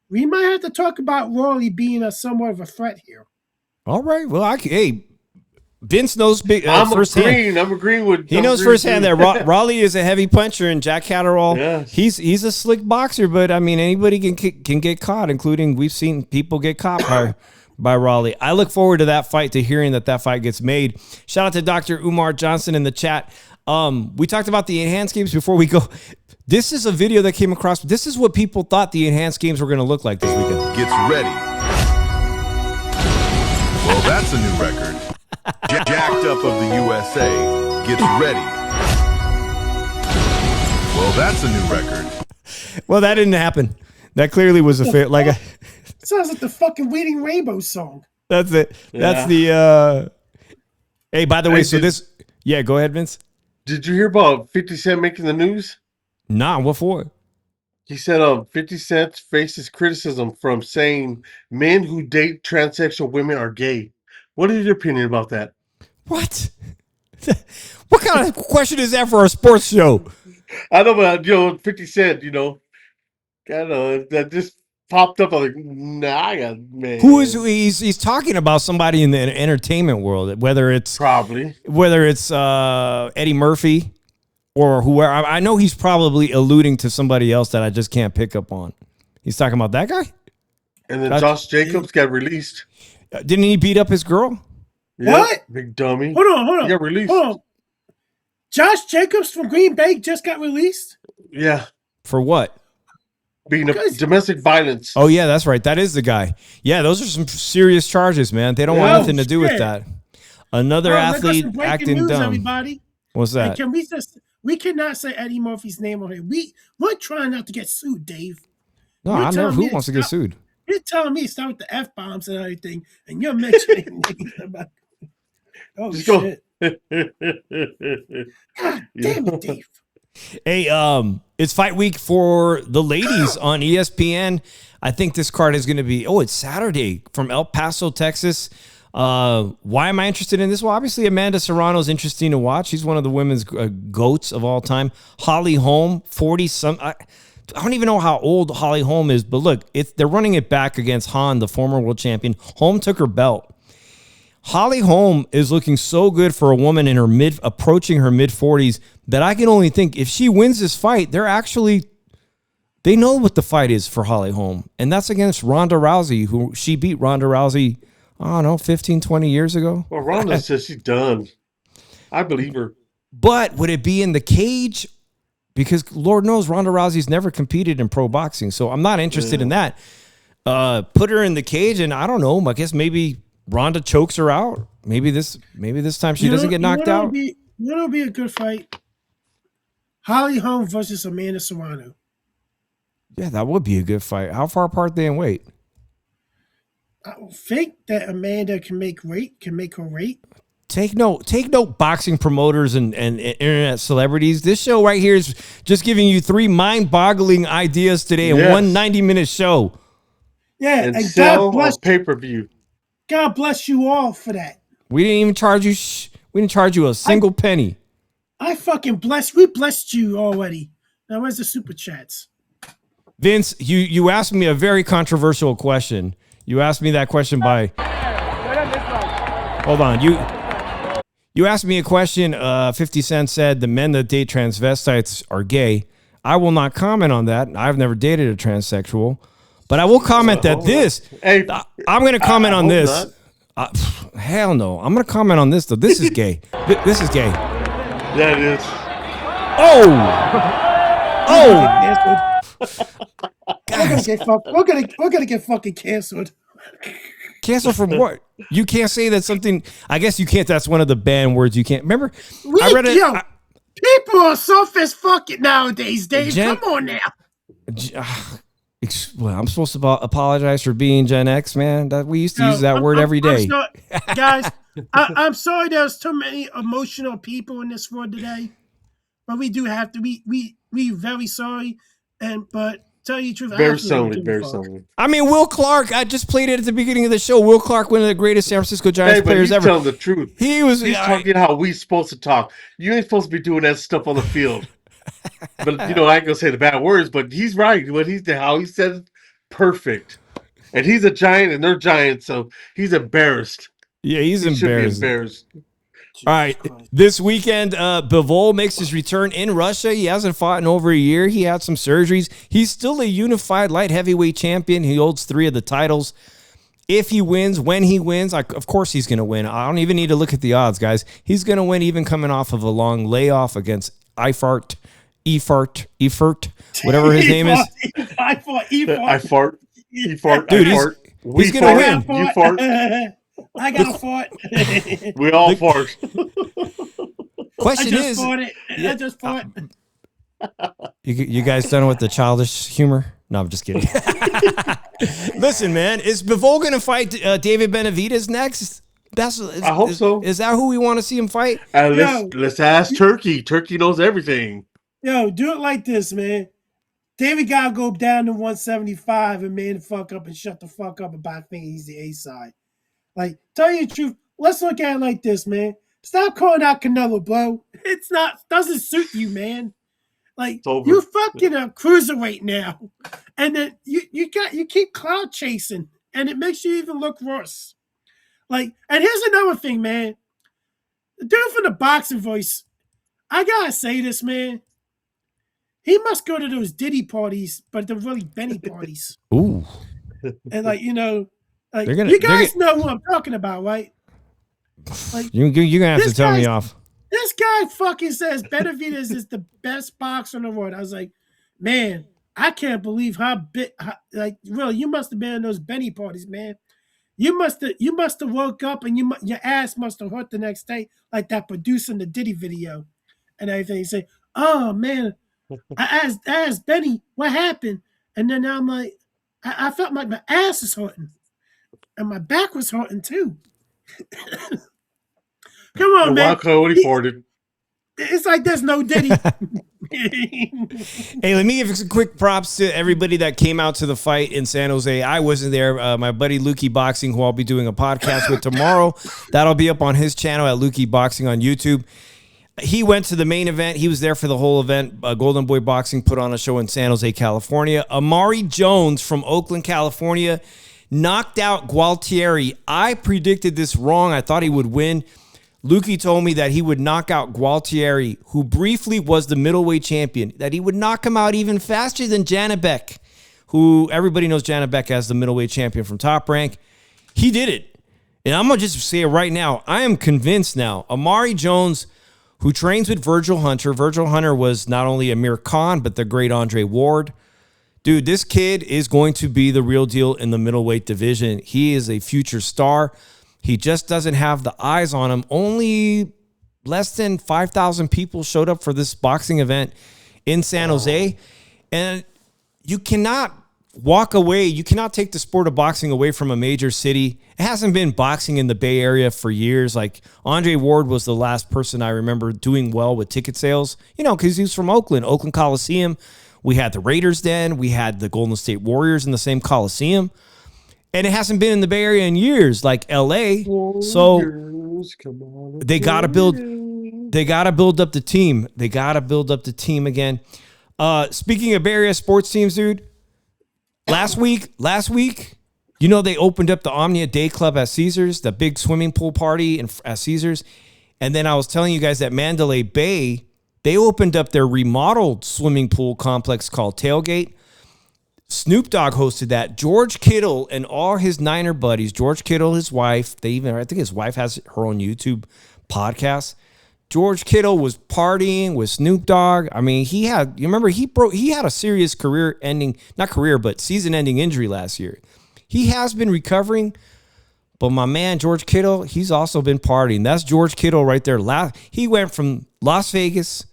we might have to talk about Rolly being a somewhat of a threat here. All right. Well, Vince knows I'm firsthand. I'm agreeing with. He knows firsthand that Rolly is a heavy puncher, and Jack Catterall, he's a slick boxer. But I mean, anybody can get caught, including we've seen people get caught by Rolly. I look forward to that fight, to hearing that fight gets made. Shout out to Dr. Umar Johnson in the chat. We talked about the enhanced games before we go. This is a video that came across. This is what people thought the enhanced games were going to look like this weekend. Gets ready. Well, that's a new record. Jacked up of the USA gets ready. Well, that's a new record. Well, that didn't happen. That clearly was a fair. Sounds like the fucking Waiting Rainbow song. That's it. That's the. Hey, by the way, so this... Yeah, go ahead, Vince. Did you hear about 50 Cent making the news? Nah, what for? He said 50 Cent faces criticism from saying men who date transsexual women are gay. What is your opinion about that? What? What kind of question is that for a sports show? I know, but 50 Cent, I don't know, that just popped up. I'm like, nah, man. Who is he's talking about somebody in the entertainment world, whether it's Eddie Murphy or whoever. I know he's probably alluding to somebody else that I just can't pick up on. He's talking about that guy? And then Josh Jacobs got released. Didn't he beat up his girl? Yep, What? big dummy. Hold on. He got released. Hold on. Josh Jacobs from Green Bay just got released? Yeah. For what? Being domestic violence. Oh, yeah, that's right. That is the guy. Yeah, those are some serious charges, man. They don't want nothing to do with that. Another athlete acting news, dumb. Everybody. What's that? Can we cannot say Eddie Murphy's name on here. We're trying not to get sued, Dave. No, I know who wants to get sued. You're telling me to start with the F-bombs and everything, and you're mentioning niggas about... Oh, just shit. God damn it, Dave. Hey, it's fight week for the ladies on ESPN. I think this card is going to be, it's Saturday from El Paso, Texas. Why am I interested in this? Well, obviously Amanda Serrano is interesting to watch. She's one of the women's goats of all time. Holly Holm, 40-some. I don't even know how old Holly Holm is, but look, they're running it back against Han, the former world champion. Holm took her belt. Holly Holm is looking so good for a woman in her approaching her mid-40s that I can only think if she wins this fight, they know what the fight is for Holly Holm. And that's against Ronda Rousey, who she beat Ronda Rousey, I don't know, 15, 20 years ago. Well, Ronda says she's done. I believe her. But would it be in the cage? Because Lord knows Ronda Rousey's never competed in pro boxing. So I'm not interested in that. Put her in the cage and I don't know, I guess maybe Ronda chokes her out. Maybe this time she doesn't get knocked out. What'll be a good fight? Holly Holm versus Amanda Serrano. Yeah, that would be a good fight. How far apart they in weight? I think that Amanda can make her weight. Take note, boxing promoters and internet celebrities. This show right here is just giving you 3 mind-boggling ideas today in one 90-minute show. Yeah, and God bless pay-per-view. God bless you all for that. We didn't even charge you. We didn't charge you a single penny. I fucking blessed. We blessed you already. Now where's the super chats? Vince, you asked me a very controversial question. You asked me that question by. Hold on, you asked me a question. 50 Cent said the men that date transvestites are gay. I will not comment on that. I've never dated a transsexual. But I will comment that I'm going to comment on this. Hell no. I'm going to comment on this, though. This is gay. This is gay. That is. We're gonna get fucking canceled. Canceled from what? You can't say that something. I guess you can't. That's one of the banned words you can't. Remember? I read it. People are soft as fucking nowadays, Dave. Come on now. Well, I'm supposed to apologize for being Gen X, man. We used to use that word every day. Guys, I'm sorry there's too many emotional people in this world today. But we do have to we very sorry. But tell you the truth, very sorry. I mean, Will Clark, I just played it at the beginning of the show. Will Clark, one of the greatest San Francisco Giants players ever. Tell the truth. He's talking how we supposed to talk. You ain't supposed to be doing that stuff on the field. But I ain't gonna say the bad words, but he's right. How he said it, perfect. And he's a Giant, and they're Giants, so he's embarrassed. Yeah, he's embarrassed. Should be embarrassed. All right, this weekend, Bivol makes his return in Russia. He hasn't fought in over a year. He had some surgeries. He's still a unified light heavyweight champion. He holds 3 of the titles. If he wins, when he wins, of course he's going to win. I don't even need to look at the odds, guys. He's going to win even coming off of a long layoff against Eifert, whatever his name is. Eifert. Dude, he's going to win. You fart. I got a fart. We all fart. Question I just farted. You guys done with the childish humor? No, I'm just kidding. Listen, man, is Bivol going to fight David Benavidez next? I hope so. Is that who we want to see him fight? Let's ask Turkey. Turkey knows everything. Yo, do it like this, man. David gotta go down to 175 and man the fuck up and shut the fuck up about thinking he's the A side. Like, tell you the truth, let's look at it like this, man. Stop calling out Canelo, bro. It's not doesn't suit you, man. Like you fucking a cruiserweight now, and then you keep cloud chasing, and it makes you even look worse. Like, and here's another thing, man. The dude from the boxing voice, I gotta say this, man. He must go to those Diddy parties, but they're really Benny parties. Ooh. And like, you know, like you guys know who I'm talking about, right? Like you're gonna have to tell me off. This guy fucking says Benavidez is the best boxer in the world. I was like, man, I can't believe how really, you must have been in those Benny parties, man. You must have woke up and your ass must have hurt the next day, like that producing the Diddy video and everything. You say, oh man, I asked Benny what happened, and then I'm like, I felt like my ass is hurting, and my back was hurting too. Come on, man. He farted. It's like there's no Diddy. Hey, let me give some quick props to everybody that came out to the fight in San Jose. I wasn't there. My buddy Lukey Boxing, who I'll be doing a podcast with tomorrow, that'll be up on his channel at Lukey Boxing on YouTube. He went to the main event. He was there for the whole event. Golden Boy Boxing put on a show in San Jose, California. Amari Jones from Oakland, California, knocked out Gualtieri. I predicted this wrong. I thought he would win. Lukey told me that he would knock out Gualtieri, who briefly was the middleweight champion, that he would knock him out even faster than Janibek, who everybody knows Janibek as the middleweight champion from Top Rank. He did it. And I'm going to just say it right now. I am convinced now. Amari Jones, who trains with Virgil Hunter. Virgil Hunter was not only Amir Khan, but the great Andre Ward. Dude, this kid is going to be the real deal in the middleweight division. He is a future star. He just doesn't have the eyes on him. Only less than 5,000 people showed up for this boxing event in San Jose. And you cannot walk away. You cannot take the sport of boxing away from a major city. It hasn't been boxing in the Bay Area for years. Like Andre Ward was the last person I remember doing well with ticket sales, you know, because he was from Oakland Coliseum. We had the Raiders then. We had the Golden State Warriors in the same Coliseum. And it hasn't been in the Bay Area in years, like LA. So they got to build up the team. They got to build up the team again. Speaking of Bay Area sports teams, dude, last week, you know, they opened up the Omnia Day Club at Caesars, the big swimming pool party at Caesars. And then I was telling you guys that Mandalay Bay, they opened up their remodeled swimming pool complex called Tailgate. Snoop Dogg hosted that. George Kittle and all his Niner buddies, George Kittle, his wife, I think his wife has her own YouTube podcast. George Kittle was partying with Snoop Dogg. I mean, he had a serious season-ending injury last year. He has been recovering, but my man, George Kittle, he's also been partying. That's George Kittle right there. He went from Las Vegas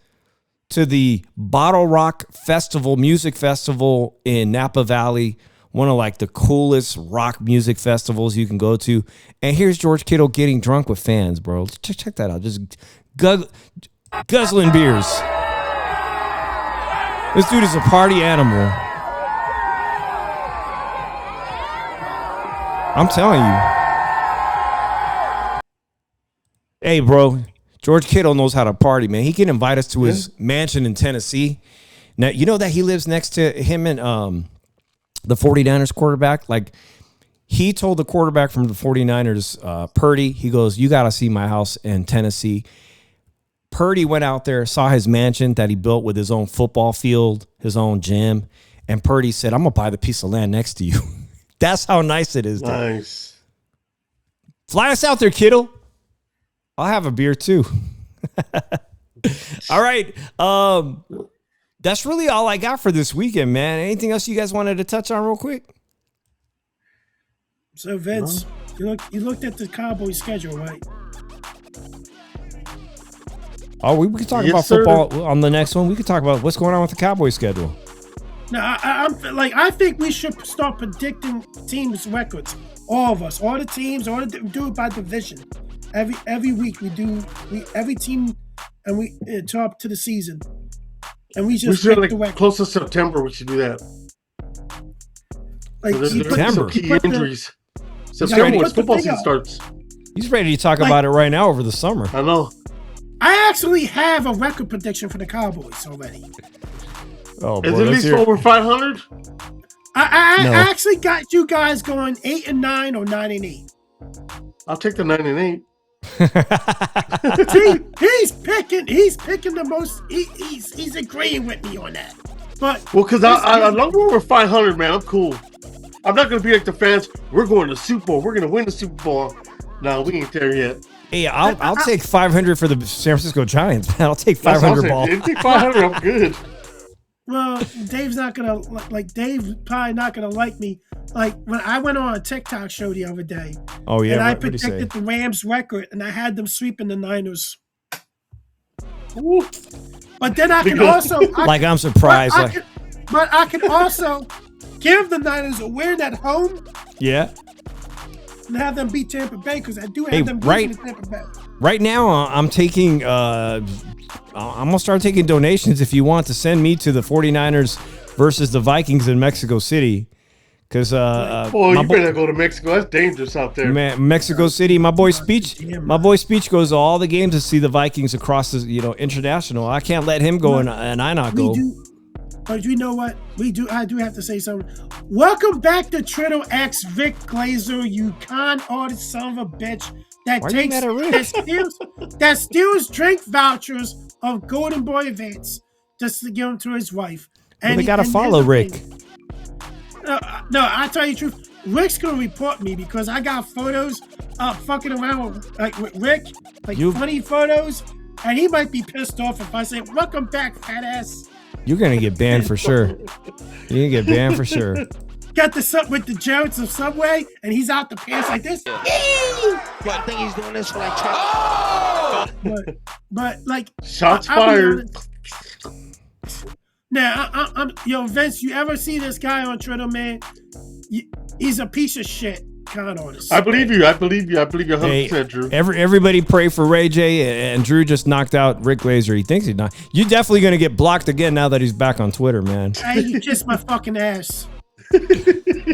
to the Bottle Rock Festival, music festival in Napa Valley, one of like the coolest rock music festivals you can go to. And here's George Kittle getting drunk with fans, bro. Check that out. Just guzzling beers. This dude is a party animal. I'm telling you. Hey, bro. George Kittle knows how to party, man. He can invite us to his mansion in Tennessee. Now, you know that he lives next to him and the 49ers quarterback? Like, he told the quarterback from the 49ers, Purdy, he goes, you got to see my house in Tennessee. Purdy went out there, saw his mansion that he built with his own football field, his own gym. And Purdy said, I'm going to buy the piece of land next to you. That's how nice it is. Nice. Fly us out there, Kittle. I'll have a beer too. All right. That's really all I got for this weekend, man. Anything else you guys wanted to touch on real quick? So, Vince, you looked at the Cowboys schedule, right? Oh, we could talk about football on the next one. We could talk about what's going on with the Cowboys schedule. No, I think we should start predicting teams' records. All of us, all the teams, do it by division. Every week every team, and we top to the season, and we just should close to September. We should do that. Like September. Key injuries. September when football season starts. He's ready to talk about it right now over the summer. I know. I actually have a record prediction for the Cowboys already. Oh, boy, is it at least over 500? I actually got you guys going 8-9 or 9-8. I'll take the 9-8. See, he's picking the most. He's agreeing with me on that. But because I love when we're 500, man. I'm cool. I'm not gonna be like the fans. We're going to the Super Bowl. We're gonna win the Super Bowl. No, we ain't there yet. Hey, I'll take 500 for the San Francisco Giants, man. I'll take 500 ball. If you take 500, I'm good. Well, Dave's not gonna Dave's probably not gonna like me. Like when I went on a TikTok show the other day. Oh yeah, and I predicted the Rams record, and I had them sweeping the Niners. Ooh. But then I can also I'm surprised. But I can also give the Niners a win at home. Yeah. And have them beat Tampa Bay because I do have them beating Tampa Bay. Right now, I'm taking. I'm gonna start taking donations if you want to send me to the 49ers versus the Vikings in Mexico City. Because you better go to Mexico. That's dangerous out there. Man, Mexico City. My boy Speech goes to all the games to see the Vikings across the international. I can't let him go and I not go. But you know what? I do have to say something. Welcome back to Triddle X Vic Glazer, you con artist son of a bitch that steals drink vouchers of Golden Boy events just to give them to his wife. And they gotta follow Rick. No, I tell you the truth. Rick's gonna report me because I got photos of fucking around with Rick, funny photos, and he might be pissed off if I say, "Welcome back, fat ass." You're gonna get banned for sure. You're gonna get banned for sure. Got the sub with the Jarretts of Subway, and he's out the pants like this. I think he's doing this for like 10. But like shots fired. Now, I'm Vince. You ever see this guy on Twitter, man? He's a piece of shit con artist. I believe you. I believe you 100%, Drew. Everybody pray for Ray J, and Drew just knocked out Rick Glazer. He thinks he's not. You're definitely gonna get blocked again now that he's back on Twitter, man. Hey, you kissed my fucking ass.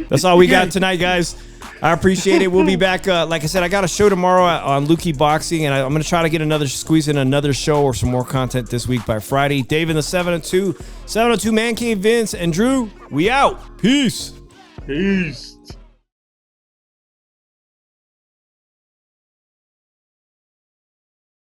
That's all we got tonight, guys. I appreciate it. We'll be back. Like I said, I got a show tomorrow on Lukey Boxing, and I'm going to try to squeeze in another show or some more content this week by Friday. Dave in the 702 Man Cave, Vince, and Drew, we out. Peace. Peace.